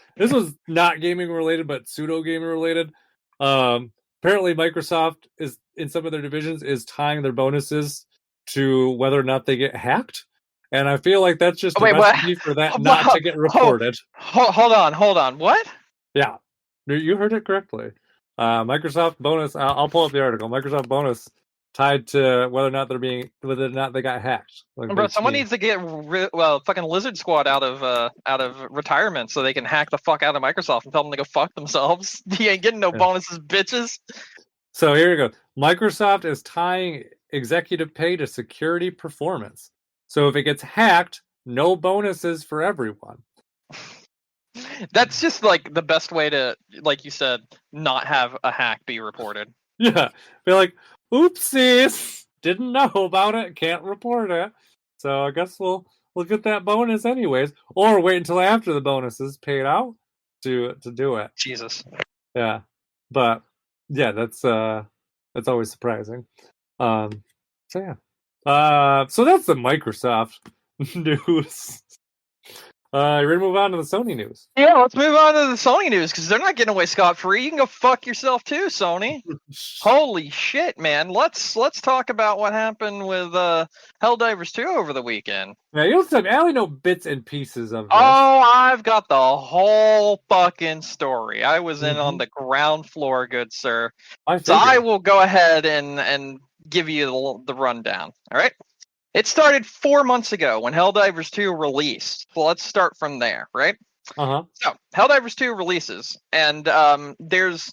not gaming related, but pseudo gaming related. Apparently, Microsoft is in some of their divisions is tying their bonuses to whether or not they get hacked, and I feel like that's just a recipe for that not to get reported. Hold on. What? Yeah, you heard it correctly. Microsoft bonus. I'll pull up the article. Microsoft bonus tied to whether or not they got hacked. Bro, someone needs to get fucking Lizard Squad out of retirement so they can hack the fuck out of Microsoft and tell them to go fuck themselves. You ain't getting no bonuses, bitches. So here you go. Microsoft is tying executive pay to security performance. So if it gets hacked, no bonuses for everyone. That's just like the best way to, like you said, not have a hack be reported. Yeah, be like, oopsies, didn't know about it, can't report it. So I guess we'll get that bonus anyways, or wait until after the bonus is paid out to do it. Jesus. Yeah, but yeah, that's always surprising. So yeah, so that's the Microsoft news. You ready to move on to the Sony news? Yeah, let's move on to the Sony news because they're not getting away scot-free. You can go fuck yourself too, Sony. Holy shit, man. Let's talk about what happened with Helldivers 2 over the weekend. Yeah, you'll say, I only know bits and pieces of this. Oh, I've got the whole fucking story. I was in on the ground floor, good sir. So I will go ahead and give you the rundown. All right. It started 4 months ago when Helldivers 2 released. So let's start from there, right? Uh-huh. So Helldivers 2 releases, and there's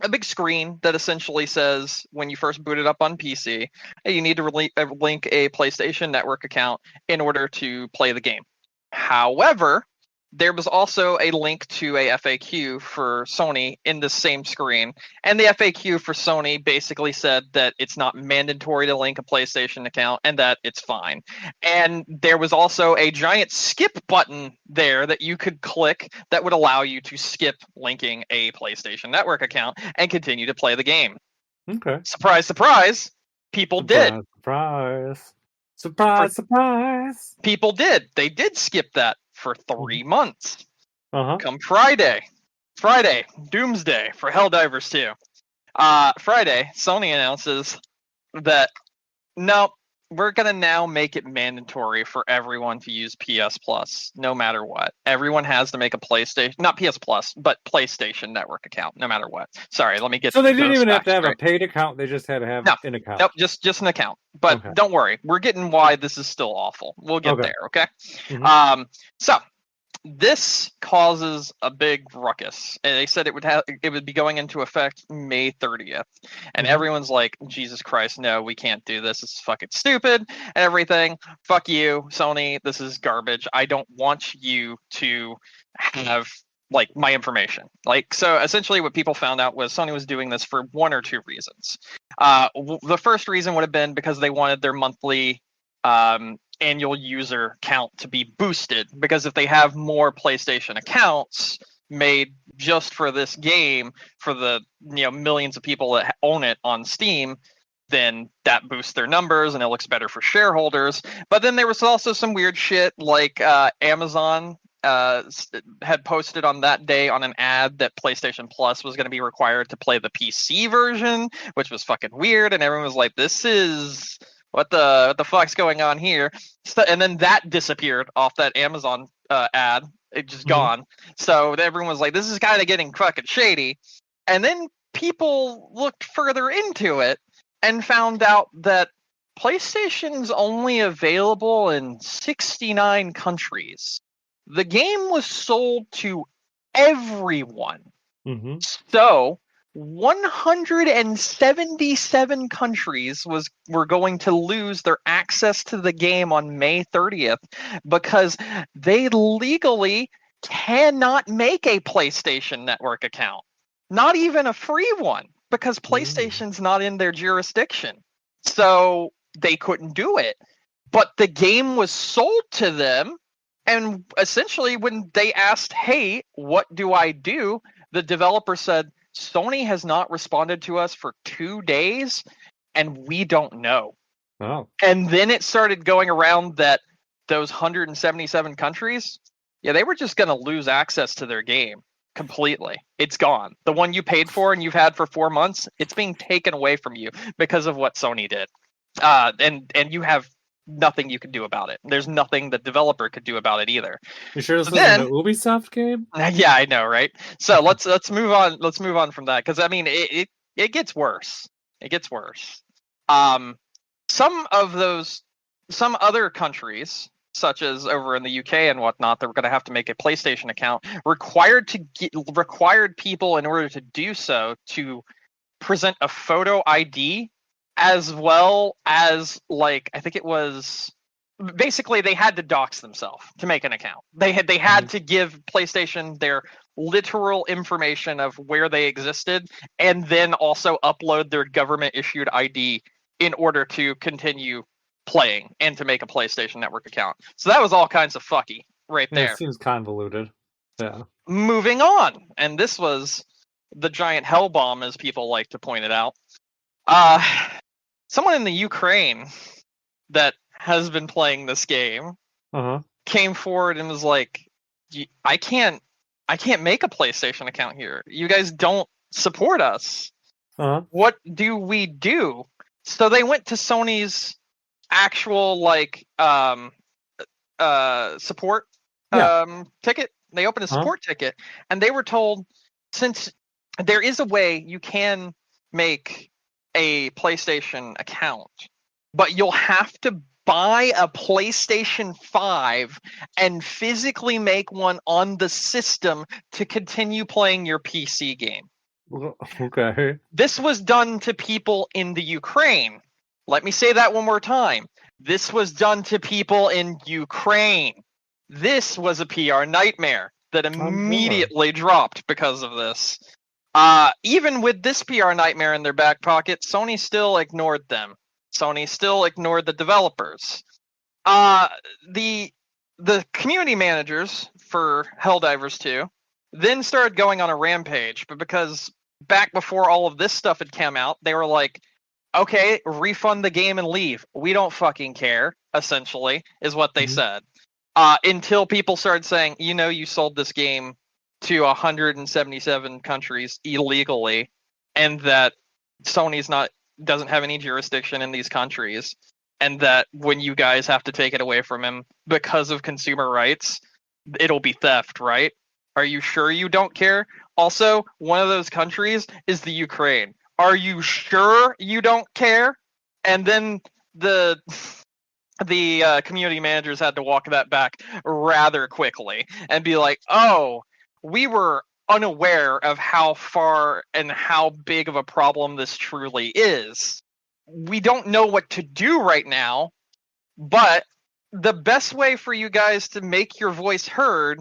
a big screen that essentially says when you first boot it up on PC, hey, you need to link a PlayStation Network account in order to play the game. However, there was also a link to a FAQ for Sony in the same screen. And the FAQ for Sony basically said that it's not mandatory to link a PlayStation account and that it's fine. And there was also a giant skip button there that you could click that would allow you to skip linking a PlayStation Network account and continue to play the game. Okay. Surprise, surprise. People did. Surprise. People did. They did skip that for 3 months. Uh-huh. Come Friday, Doomsday for Helldivers 2. Friday, Sony announces that no, we're gonna now make it mandatory for everyone to use PS Plus, no matter what. Everyone has to make a PlayStation, not PS Plus, but PlayStation Network account, no matter what. Sorry, let me get. So they didn't even have to have a paid account; they just had to have an account. Nope, just an account. But don't worry, we're getting why this is still awful. We'll get there, okay? Mm-hmm. So this causes a big ruckus. And they said it would be going into effect May 30th. And everyone's like, Jesus Christ, no, we can't do this. This is fucking stupid and everything. Fuck you, Sony. This is garbage. I don't want you to have like my information. Like, so essentially what people found out was Sony was doing this for one or two reasons. The first reason would have been because they wanted their monthly annual user count to be boosted, because if they have more PlayStation accounts made just for this game for the millions of people that own it on Steam, then that boosts their numbers and it looks better for shareholders. But then there was also some weird shit like Amazon had posted on that day on an ad that PlayStation Plus was going to be required to play the PC version, which was fucking weird, and everyone was like, this is what the fuck's going on here? And then that disappeared off that Amazon ad. It just gone. So everyone was like, this is kind of getting fucking shady. And then people looked further into it and found out that PlayStation's only available in 69 countries. The game was sold to everyone. So 177 countries were going to lose their access to the game on May 30th because they legally cannot make a PlayStation Network account. Not even a free one, because PlayStation's not in their jurisdiction. So they couldn't do it. But the game was sold to them, and essentially when they asked, hey, what do I do? The developer said, Sony has not responded to us for 2 days, and we don't know. Oh. And then it started going around that those 177 countries, they were just going to lose access to their game completely. It's gone. The one you paid for and you've had for 4 months, it's being taken away from you because of what Sony did. And you have nothing you can do about it. There's nothing the developer could do about it either. You sure this wasn't an Ubisoft game? Yeah, I know, right? So let's move on. Let's move on from that, because I mean it gets worse. It gets worse. Some other countries, such as over in the UK and whatnot, that were going to have to make a PlayStation account, required people in order to do so to present a photo ID, as well as, like, I think it was basically they had to dox themselves to make an account. They had to give PlayStation their literal information of where they existed, and then also upload their government issued ID in order to continue playing and to make a PlayStation Network account. So that was all kinds of fucky right there. It seems convoluted. Yeah. Moving on, and this was the giant hell bomb, as people like to point it out. Someone in the Ukraine that has been playing this game came forward and was like, I can't make a PlayStation account here. You guys don't support us. Uh-huh. What do we do? So they went to Sony's actual support ticket. They opened a support ticket, and they were told, since there is a way you can make a PlayStation account, but you'll have to buy a PlayStation 5 and physically make one on the system to continue playing your PC game. Okay. This was done to people in the Ukraine. Let me say that one more time. This was done to people in Ukraine. This was a PR nightmare that immediately dropped because of this. Even with this PR nightmare in their back pocket, Sony still ignored them. Sony still ignored the developers. The community managers for Helldivers 2 then started going on a rampage, but because back before all of this stuff had come out, they were like, okay, refund the game and leave. We don't fucking care, essentially, is what they said. Until people started saying, you sold this game to 177 countries illegally, and that Sony's doesn't have any jurisdiction in these countries, and that when you guys have to take it away from him because of consumer rights, it'll be theft, right? Are you sure you don't care? Also, one of those countries is the Ukraine. Are you sure you don't care? And then the community managers had to walk that back rather quickly and be like, oh, we were unaware of how far and how big of a problem this truly is. We don't know what to do right now, but the best way for you guys to make your voice heard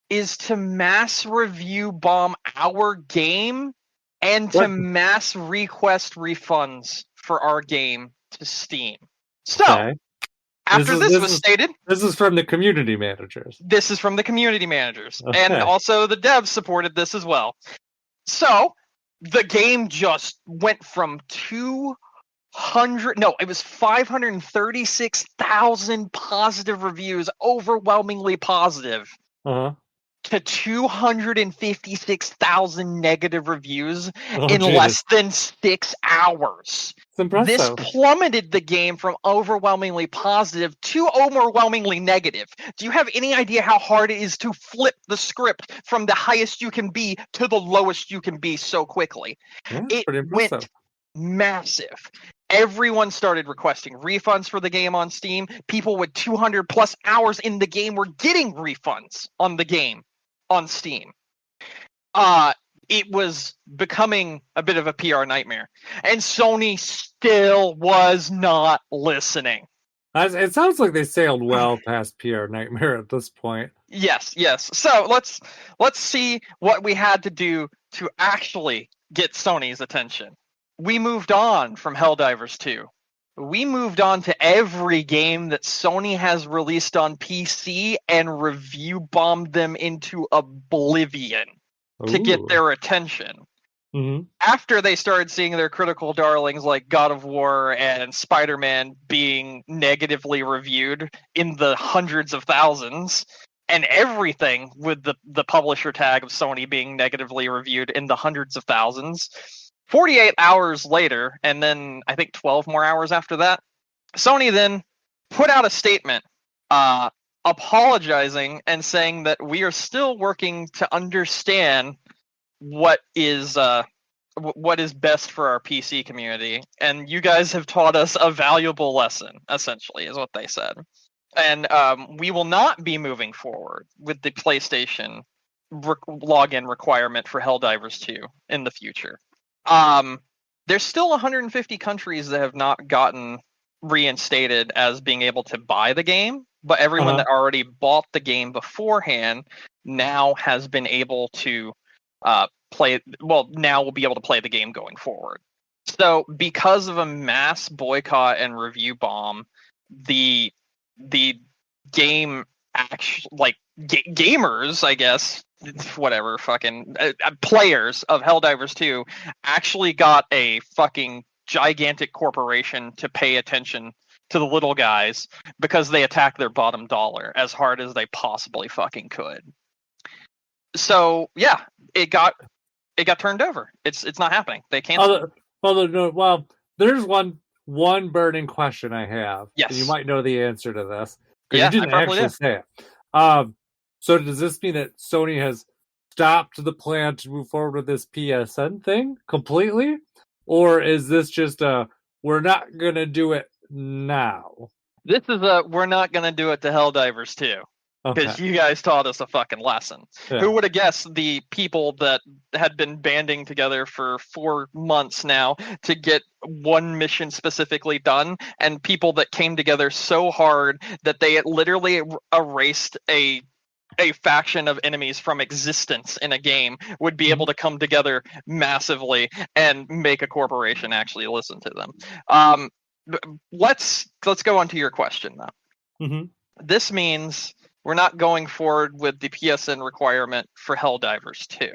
is to mass review bomb our game and to mass request refunds for our game to Steam. So, after this was stated... This is from the community managers. This is from the community managers. Okay. And also the devs supported this as well. So, the game just went from 536,000 positive reviews, overwhelmingly positive, to 256,000 negative reviews in less than 6 hours. This plummeted the game from overwhelmingly positive to overwhelmingly negative. Do you have any idea how hard it is to flip the script from the highest you can be to the lowest you can be so quickly? It went massive. Everyone started requesting refunds for the game on Steam. People with 200 plus hours in the game were getting refunds on the game on Steam. It was becoming a bit of a PR nightmare, and Sony still was not listening. It sounds like they sailed well past PR nightmare at this point. Yes. So let's see what we had to do to actually get Sony's attention. We moved on from Helldivers 2. We moved on to every game that Sony has released on PC and review bombed them into oblivion to get their attention. After they started seeing their critical darlings like God of War and Spider-Man being negatively reviewed in the hundreds of thousands, and everything with the publisher tag of Sony being negatively reviewed in the hundreds of thousands, 48 hours later, and then I think 12 more hours after that, Sony then put out a statement apologizing and saying that we are still working to understand what is best for our PC community, and you guys have taught us a valuable lesson, essentially, is what they said. And we will not be moving forward with the PlayStation login requirement for Helldivers 2 in the future. There's still 150 countries that have not gotten reinstated as being able to buy the game, but everyone that already bought the game beforehand now has been able to now will be able to play the game going forward. So because of a mass boycott and review bomb, the game gamers, I guess, whatever, fucking players of Helldivers 2 actually got a fucking gigantic corporation to pay attention to the little guys because they attacked their bottom dollar as hard as they possibly fucking could. So yeah, it got turned over. It's not happening. They canceled. Well, there's one burning question I have. And you Yes. might know the answer to this because you Yeah, I didn't probably actually do. say it. So does this mean that Sony has stopped the plan to move forward with this PSN thing completely, or is this just we're not gonna do it now? This is we're not gonna do it to Helldivers too. Okay. Because you guys taught us a fucking lesson. Yeah. Who would have guessed the people that had been banding together for 4 months now to get one mission specifically done, and people that came together so hard that they had literally erased a faction of enemies from existence in a game would be able to come together massively and make a corporation actually listen to them. Let's go on to your question though. Mm-hmm. This means we're not going forward with the PSN requirement for Helldivers 2.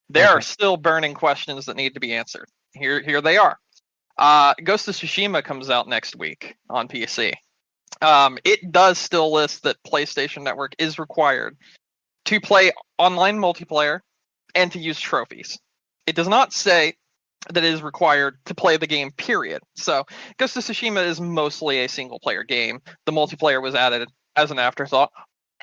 There are still burning questions that need to be answered. Here they are. Ghost of Tsushima comes out next week on PC. It does still list that PlayStation Network is required to play online multiplayer and to use trophies. It does not say that it is required to play the game, period. So Ghost of Tsushima is mostly a single player game. The multiplayer was added as an afterthought.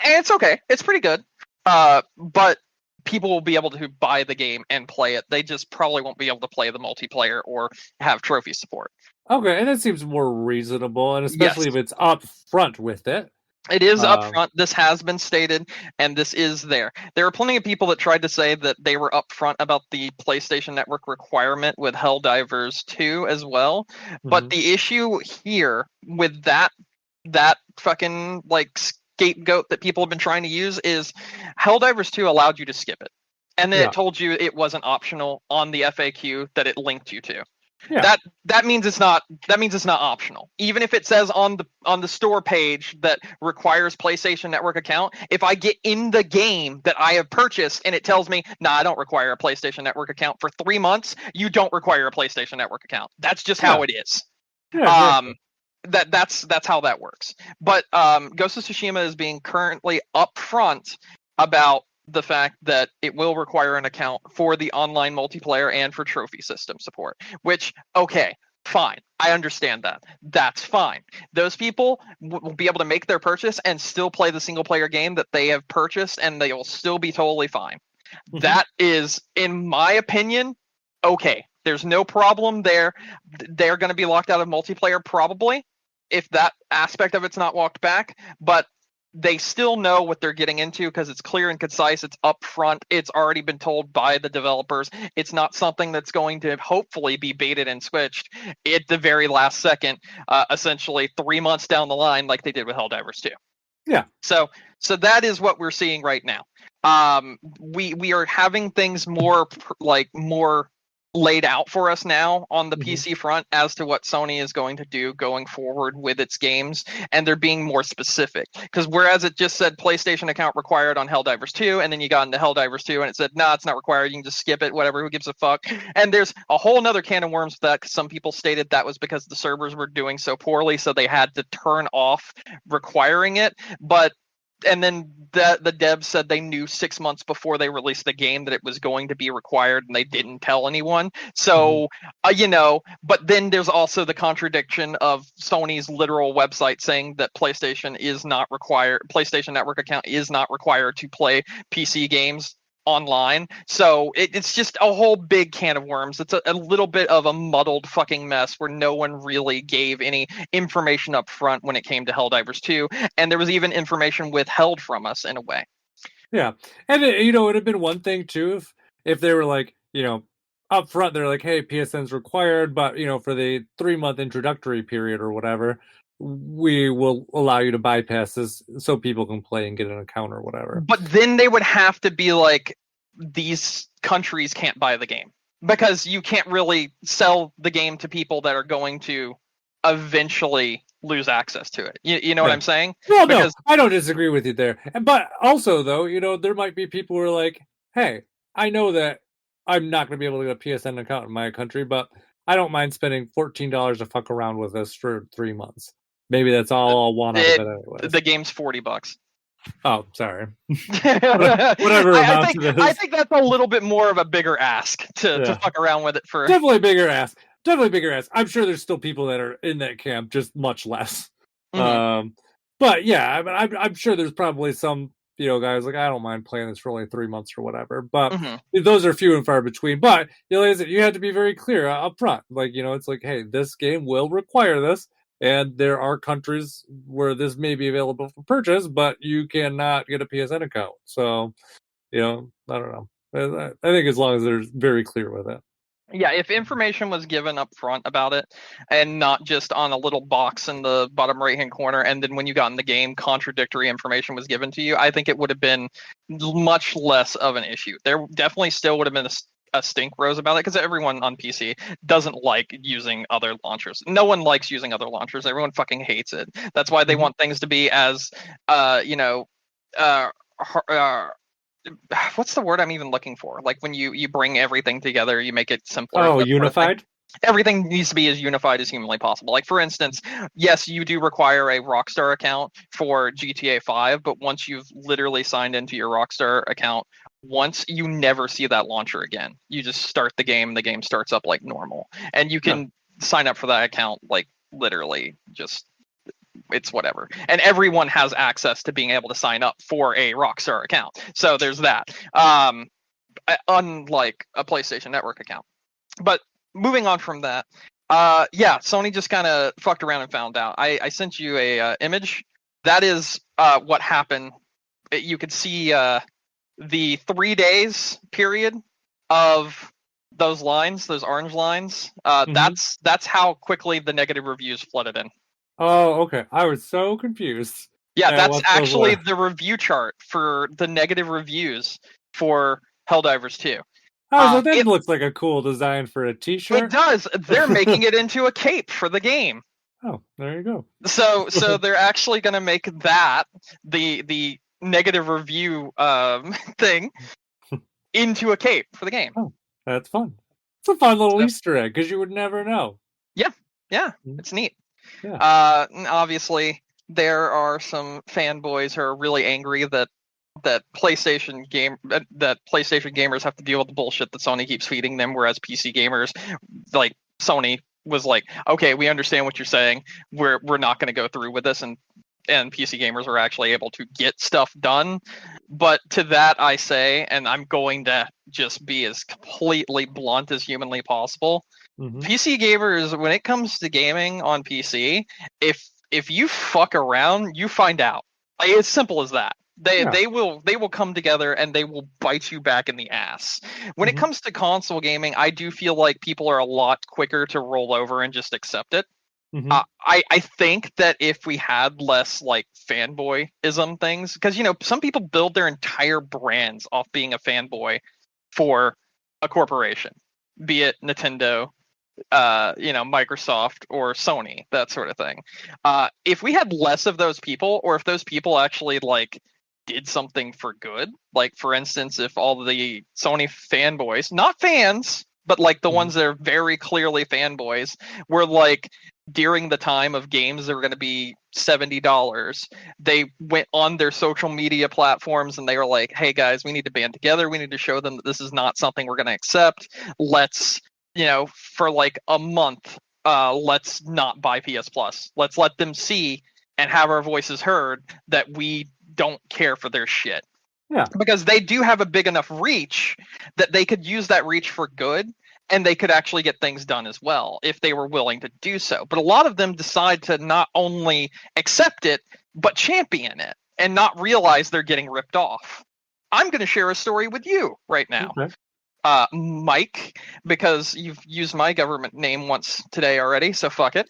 And it's okay. It's pretty good. But people will be able to buy the game and play it. They just probably won't be able to play the multiplayer or have trophy support. Okay, and it seems more reasonable, and especially Yes. if it's up front with it. It is upfront. This has been stated, and this is there. There are plenty of people that tried to say that they were upfront about the PlayStation Network requirement with Helldivers 2 as well. But the issue here with that fucking like scapegoat that people have been trying to use is Helldivers 2 allowed you to skip it. And then it told you it wasn't optional on the FAQ that it linked you to. Yeah. That means it's not optional. Even if it says on the store page that requires PlayStation Network account, if I get in the game that I have purchased and it tells me, "Nah, I don't require a PlayStation Network account for 3 months," you don't require a PlayStation Network account. That's just how it is. Yeah, that's how that works. But Ghost of Tsushima is being currently upfront about the fact that it will require an account for the online multiplayer and for trophy system support, which, okay, fine. I understand that. That's fine. Those people will be able to make their purchase and still play the single player game that they have purchased, and they will still be totally fine. That is, in my opinion, okay. There's no problem there. They're going to be locked out of multiplayer probably if that aspect of it's not walked back, but they still know what they're getting into because it's clear and concise. It's upfront. It's already been told by the developers. It's not something that's going to hopefully be baited and switched at the very last second, essentially 3 months down the line, like they did with Helldivers 2. Yeah. So that is what we're seeing right now. We are having things more laid out for us now on the PC front as to what Sony is going to do going forward with its games, and they're being more specific. Because whereas it just said PlayStation account required on Helldivers 2, and then you got into Helldivers 2 and it said, nah, it's not required, you can just skip it, whatever, who gives a fuck. And there's a whole nother can of worms with that, because some people stated that was because the servers were doing so poorly, so they had to turn off requiring it. And then the devs said they knew 6 months before they released the game that it was going to be required, and they didn't tell anyone. So, but then there's also the contradiction of Sony's literal website saying that PlayStation Network account is not required to play PC games online. So it's just a whole big can of worms. It's a little bit of a muddled fucking mess where no one really gave any information up front when it came to Helldivers 2, and there was even information withheld from us in a way. Yeah, and it'd have been one thing too if they were like, up front they're like, hey, PSN's required, but for the 3-month introductory period or whatever, we will allow you to bypass this so people can play and get an account or whatever. But then they would have to be like, these countries can't buy the game, because you can't really sell the game to people that are going to eventually lose access to it. You know what I'm saying? Well, no, I don't disagree with you there. But also, though, there might be people who are like, hey, I know that I'm not going to be able to get a PSN account in my country, but I don't mind spending $14 to fuck around with this for 3 months. Maybe that's all I'll want out of it anyways. The game's $40. Oh, sorry. Whatever I amount think it I is. think that's a little bit more of a bigger ask to Yeah. fuck around with it for. Definitely bigger ass. Definitely bigger ass. I'm sure there's still people that are in that camp, just much less. Mhm. But yeah, I mean, I'm sure there's probably some guys like I don't mind playing this for only 3 months or whatever. But Mhm. those are few and far between. But like I said, you have to be very clear up front. Like it's like, hey, this game will require this, and there are countries where this may be available for purchase, but you cannot get a PSN account. So I don't know. I think as long as they're very clear with it. Yeah, if information was given up front about it and not just on a little box in the bottom right hand corner, and then when you got in the game, contradictory information was given to you, I think it would have been much less of an issue. There definitely still would have been a stink rose about it because everyone on PC doesn't like using other launchers. No one likes using other launchers. Everyone fucking hates it. That's why they want things to be as, uh, what's the word I'm even looking for? Like when you bring everything together, you make it simpler. Oh, That sort of thing. unified? Everything needs to be as unified as humanly possible. Like for instance, yes, you do require a Rockstar account for GTA 5, but once you've literally signed into your Rockstar account, once you never see that launcher again. You just start the game starts up like normal. And you can sign up for that account like literally just it's whatever. And everyone has access to being able to sign up for a Rockstar account. So there's that. Unlike a PlayStation Network account. But moving on from that, yeah, Sony just kind of fucked around and found out. I sent you a image. That is what happened. You could see the 3 days period of those lines, those orange lines. That's how quickly the negative reviews flooded in. Oh, okay. I was so confused. Yeah, at that's what those actually were. the review chart for the negative reviews for Helldivers 2. I was like, that It looks like a cool design for a it T-shirt. does. They're making it into a cape for the game. Oh, there you go. So they're actually going to make that the negative review thing into a cape for the game. Oh, that's fun. It's a fun little So, Easter egg because you would never know. yeah, it's neat. Yeah. Obviously, there are some fanboys who are really angry that PlayStation gamers have to deal with the bullshit that Sony keeps feeding them, whereas PC gamers, like Sony, was like, okay, we understand what you're saying. We're not going to go through with this, and PC gamers are actually able to get stuff done. But to that I say, and I'm going to just be as completely blunt as humanly possible. PC gamers, when it comes to gaming on PC, if you fuck around, you find out. Like, it's simple as that. They will come together and they will bite you back in the ass. When it comes to console gaming, I do feel like people are a lot quicker to roll over and just accept it. I think that if we had less like fanboyism things, because some people build their entire brands off being a fanboy for a corporation, be it Nintendo, Microsoft or Sony, that sort of thing. If we had less of those people, or if those people actually like did something for good, like for instance, if all the Sony fanboys, not fans, but like the ones that are very clearly fanboys, were like during the time of games that were going to be $70, they went on their social media platforms and they were like, hey guys, we need to band together. We need to show them that this is not something we're going to accept. Let's for like a month, let's not buy PS Plus. Let's let them see and have our voices heard that we don't care for their shit. Yeah. Because they do have a big enough reach that they could use that reach for good, and they could actually get things done as well if they were willing to do so. But a lot of them decide to not only accept it, but champion it and not realize they're getting ripped off. I'm going to share a story with you right now. Okay. Mike, because you've used my government name once today already, so fuck it.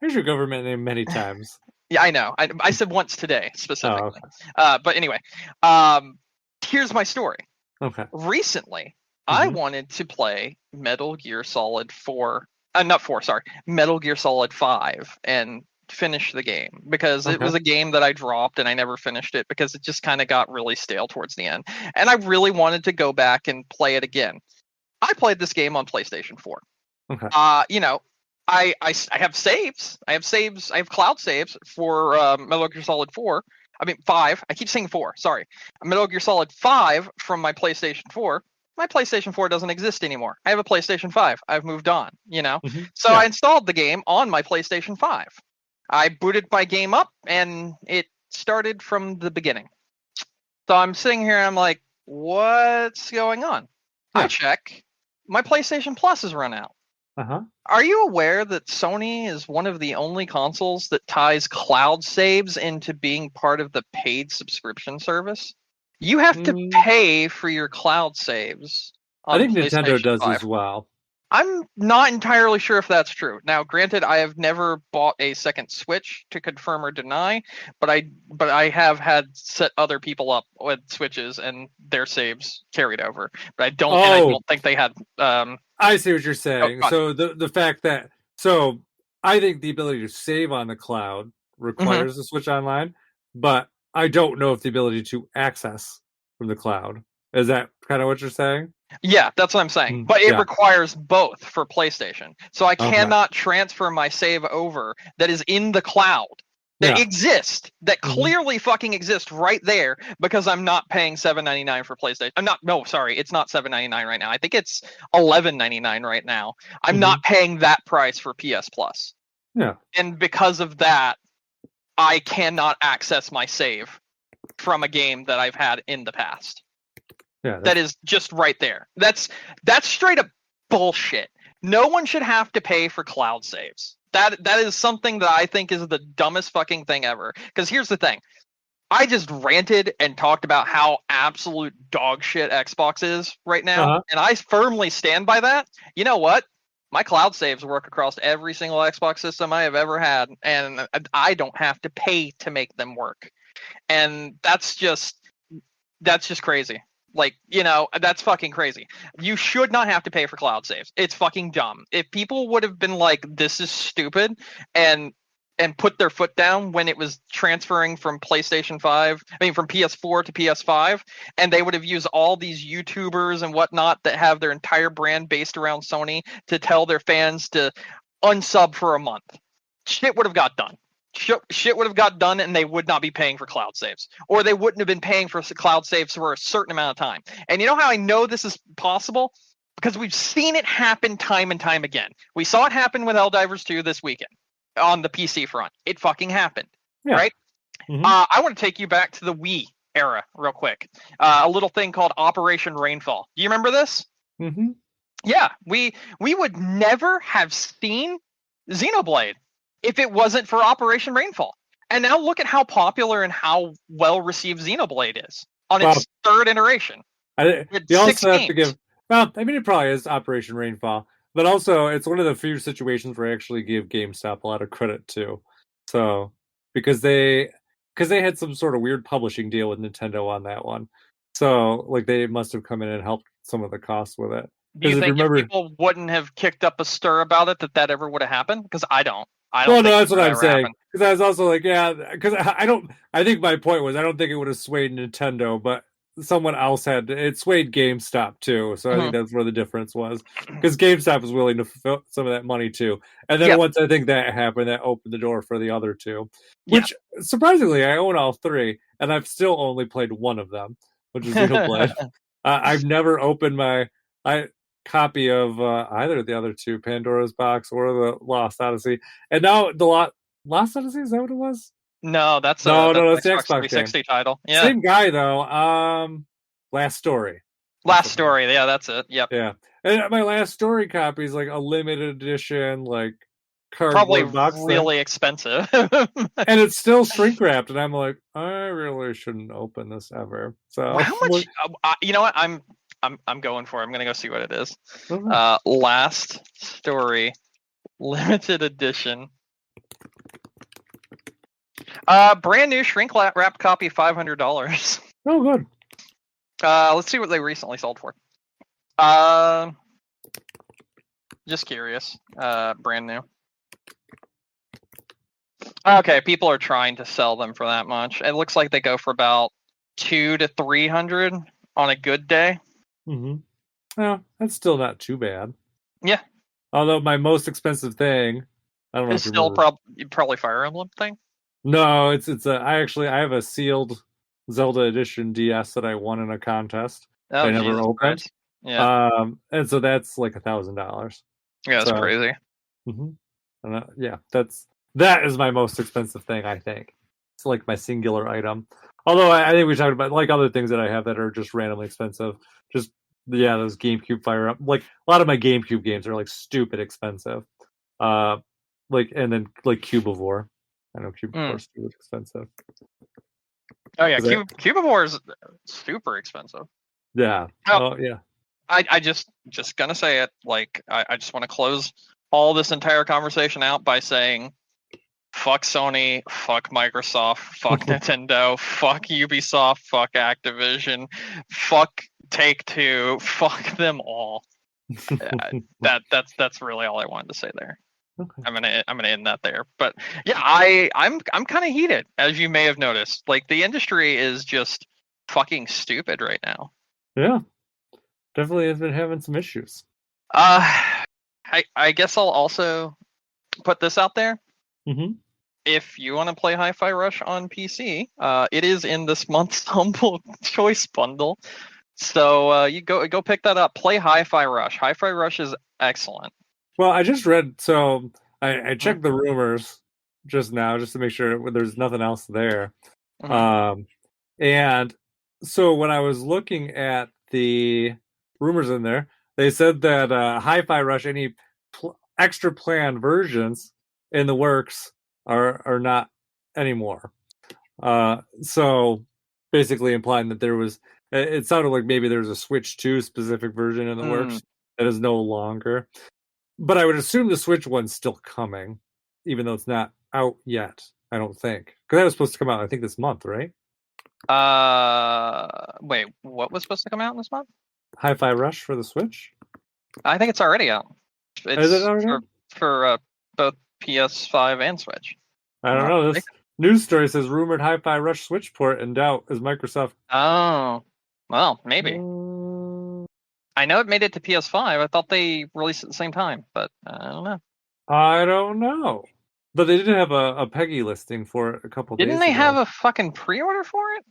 Here's your government name many times. Yeah, I know. I said once today specifically. Oh, okay. But anyway, here's my story. Okay. Recently, I wanted to play Metal Gear Solid 4, Metal Gear Solid 5, and finish the game because it was a game that I dropped and I never finished it because it just kind of got really stale towards the end. And I really wanted to go back and play it again. I played this game on PlayStation 4. Okay. I have saves. I have cloud saves for Metal Gear Solid 4. I mean 5. I keep saying 4. Sorry, Metal Gear Solid 5 from my PlayStation 4. My PlayStation 4 doesn't exist anymore. I have a PlayStation 5. I've moved on. So Yeah. I installed the game on my PlayStation 5. I booted my game up, and it started from the beginning. So I'm sitting here, and I'm like, what's going on? Yeah. I check. My PlayStation Plus has run out. Uh-huh. Are you aware that Sony is one of the only consoles that ties cloud saves into being part of the paid subscription service? You have to pay for your cloud saves I on think Nintendo PlayStation does 5. as well. I'm not entirely sure if that's true. Now, granted, I have never bought a second Switch to confirm or deny, but I have had set other people up with Switches and their saves carried over. But I don't think they had. I see what you're saying. So the fact that I think the ability to save on the cloud requires a Switch Online, but I don't know if the ability to access from the cloud. Is that kind of what you're saying? Yeah, that's what I'm saying. But it requires both for PlayStation. So I cannot transfer my save over that is in the cloud that exists, that clearly fucking exists right there, because I'm not paying $7.99 for PlayStation. It's not $7.99 right now. I think it's $11.99 right now. I'm not paying that price for PS Plus. Yeah. And because of that, I cannot access my save from a game that I've had in the past. Yeah, that is just right there. That's straight up bullshit. No one should have to pay for cloud saves. That is something that I think is the dumbest fucking thing ever. Because here's the thing. I just ranted and talked about how absolute dog shit Xbox is right now. And I firmly stand by that. You know what? My cloud saves work across every single Xbox system I have ever had. And I don't have to pay to make them work. And that's just crazy. Like, that's fucking crazy. You should not have to pay for cloud saves. It's fucking dumb. If people would have been like, this is stupid, and put their foot down when it was transferring from PlayStation 5, from PS4 to PS5, and they would have used all these YouTubers and whatnot that have their entire brand based around Sony to tell their fans to unsub for a month, shit would have got done. Shit would have got done, and they would not be paying for cloud saves, or they wouldn't have been paying for cloud saves for a certain amount of time. And you know how I know this is possible? Because we've seen it happen time and time again. We saw it happen with Helldivers 2 this weekend on the PC front. It fucking happened, right? I want to take you back to the Wii era real quick. A little thing called Operation Rainfall. Do you remember this? Yeah, we would never have seen Xenoblade if it wasn't for Operation Rainfall. And now look at how popular and how well received Xenoblade is on its third iteration. You also have to give. Well, it probably is Operation Rainfall, but also it's one of the few situations where I actually give GameStop a lot of credit too. So because they had some sort of weird publishing deal with Nintendo on that one, so like they must have come in and helped some of the costs with it. Do you think if people wouldn't have kicked up a stir about it, that ever would have happened? Because I don't. Well, no, that's what I'm saying. Because I was also like, because I think my point was I don't think it would have swayed Nintendo, but someone else it swayed GameStop too. So I think that's where the difference was. Because GameStop was willing to fulfill some of that money too. And then once I think that happened, that opened the door for the other two. Which, surprisingly, I own all three, and I've still only played one of them, which is Xenoblade. I've never opened my copy of either of the other two, Pandora's Box or the Lost Odyssey. And now the Lost Odyssey, is that what it was? No, that's the Xbox 360 title. Yeah. Same guy though. Last Story. Last Story, yeah, that's it. Yep. Yeah. And my Last Story copy is like a limited edition, like probably box really expensive. And it's still shrink wrapped, and I'm like, I really shouldn't open this ever. So how much you know what? I'm going for it. I'm gonna go see what it is. Last Story limited edition. Brand new shrink wrapped copy, $500. Oh, good. Let's see what they recently sold for. Just curious. Brand new. Okay, people are trying to sell them for that much. It looks like they go for about $200 to $300 on a good day. Well, that's still not too bad. Yeah. Although my most expensive thing, I don't know. It's still probably Fire Emblem thing. No, I have a sealed Zelda Edition DS that I won in a contest. Oh, I never Jesus opened. Christ. Yeah. And so that's like $1,000. Yeah, that's So, crazy. yeah, that is my most expensive thing, I think. It's like my singular item. Although I think we talked about like other things that I have that are just randomly expensive. Just those GameCube Fire Up. Like a lot of my GameCube games are like stupid expensive. And then like Cubivore. I know Cubivore is stupid expensive. Oh yeah, Cubivore is super expensive. Yeah. Oh yeah. I just gonna say it. Like I just want to close all this entire conversation out by saying, fuck Sony, fuck Microsoft, fuck Nintendo, fuck Ubisoft, fuck Activision, fuck Take-Two, fuck them all. That's really all I wanted to say there. Okay. I'm gonna end that there. But yeah, I'm kind of heated, as you may have noticed. Like the industry is just fucking stupid right now. Yeah, definitely has been having some issues. I guess I'll also put this out there. Mm-hmm. If you want to play Hi-Fi Rush on PC, it is in this month's Humble Choice bundle. So you go pick that up. Play Hi-Fi Rush. Hi-Fi Rush is excellent. Well, I just read, so I checked the rumors just now just to make sure there's nothing else there. Mm-hmm. And so when I was looking at the rumors in there, they said that Hi-Fi Rush, any extra planned versions in the works are not anymore. So basically implying that it sounded like maybe there's a Switch 2 specific version in the works that is no longer. But I would assume the Switch one's still coming, even though it's not out yet, I don't think. Because that was supposed to come out, I think, this month, right? Wait, what was supposed to come out this month? Hi-Fi Rush for the Switch? I think it's already out. Is it already for both PS5 and Switch. I don't know. This news story says rumored Hi-Fi Rush Switch port in doubt as Microsoft. Oh, well, maybe. I know it made it to PS5. I thought they released it at the same time, but I don't know. I don't know. But they did have a Peggy listing for it a couple days ago. Didn't they have a fucking pre-order for it?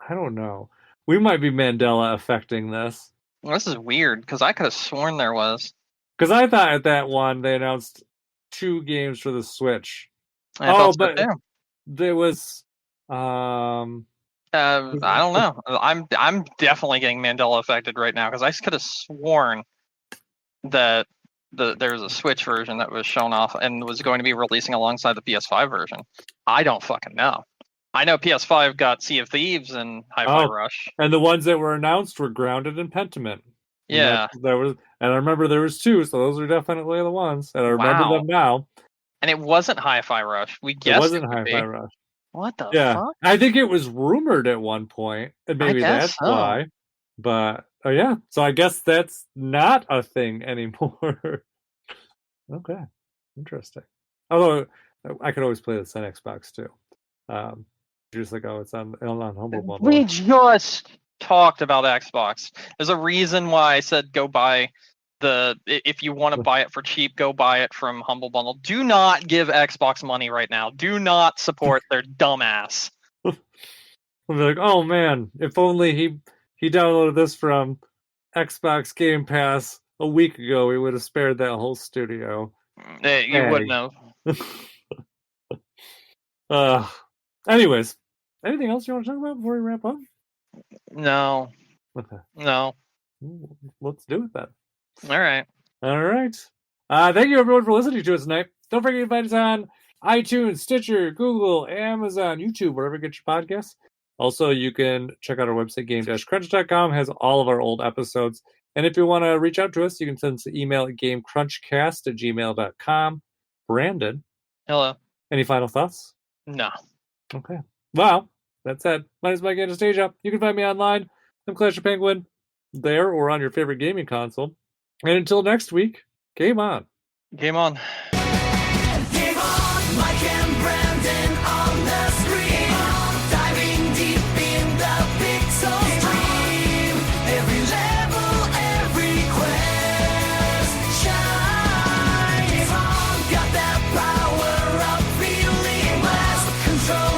I don't know. We might be Mandela affecting this. Well, this is weird, because I could have sworn there was. Because I thought at that one they announced 2 games for the Switch. But there was... I don't know. I'm definitely getting Mandela affected right now, because I could have sworn that there was a Switch version that was shown off and was going to be releasing alongside the PS5 version. I don't fucking know. I know PS5 got Sea of Thieves and Hi-Fi Rush. And the ones that were announced were Grounded and Pentiment. Yeah. And I remember there was 2, so those are definitely the ones. And I remember them now. And it wasn't Hi-Fi Rush. We guessed it wasn't Hi-Fi Rush. What the fuck? I think it was rumored at one point, and maybe that's why. But yeah, so I guess that's not a thing anymore. Okay, interesting. Although I could always play this on Xbox too. Just like it's on Humble Bundle. We just talked about Xbox. There's a reason why I said go buy if you want to buy it for cheap, go buy it from Humble Bundle. Do not give Xbox money right now. Do not support their dumbass. I'll be like, oh man, if only he downloaded this from Xbox Game Pass a week ago, we would have spared that whole studio. You wouldn't have. Anyways, anything else you want to talk about before we wrap up? No. Okay. No. Let's do it then. All right. Thank you everyone for listening to us tonight. Don't forget to find us on iTunes, Stitcher, Google, Amazon, YouTube, wherever you get your podcasts. Also, you can check out our website, game-crunch.com. Has all of our old episodes. And if you want to reach out to us, you can send us an email at gamecrunchcast@gmail.com. Brandon. Hello. Any final thoughts? No. Okay. Well, that's it. My name is Mike Anastasia. You can find me online. I'm Clash of Penguin. There or on your favorite gaming console. And until next week, game on. Game on. Game on, Mike and Brandon on the screen. Diving deep in the pixel stream. Every level, every quest. Shine. Game on, got that power up feeling blessed. Control.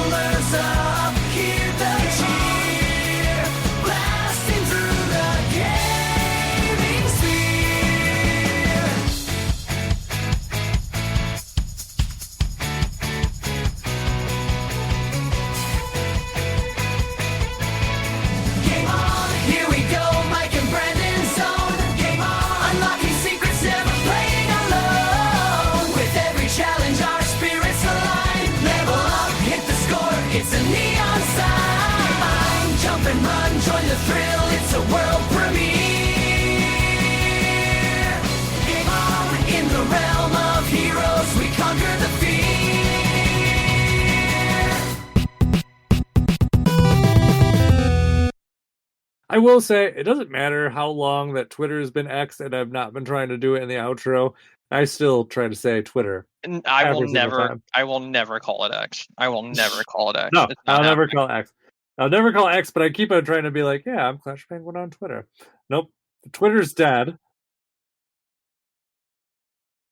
I will say it doesn't matter how long that Twitter has been X and I've not been trying to do it in the outro. I still try to say Twitter. And I will Every single never. time. I will never call it X. I will never call it X. No, It's not I'll never happening. call X. I'll never call X, but I keep on trying to be like, yeah, I'm Clash Penguin on Twitter. Nope. Twitter's dead.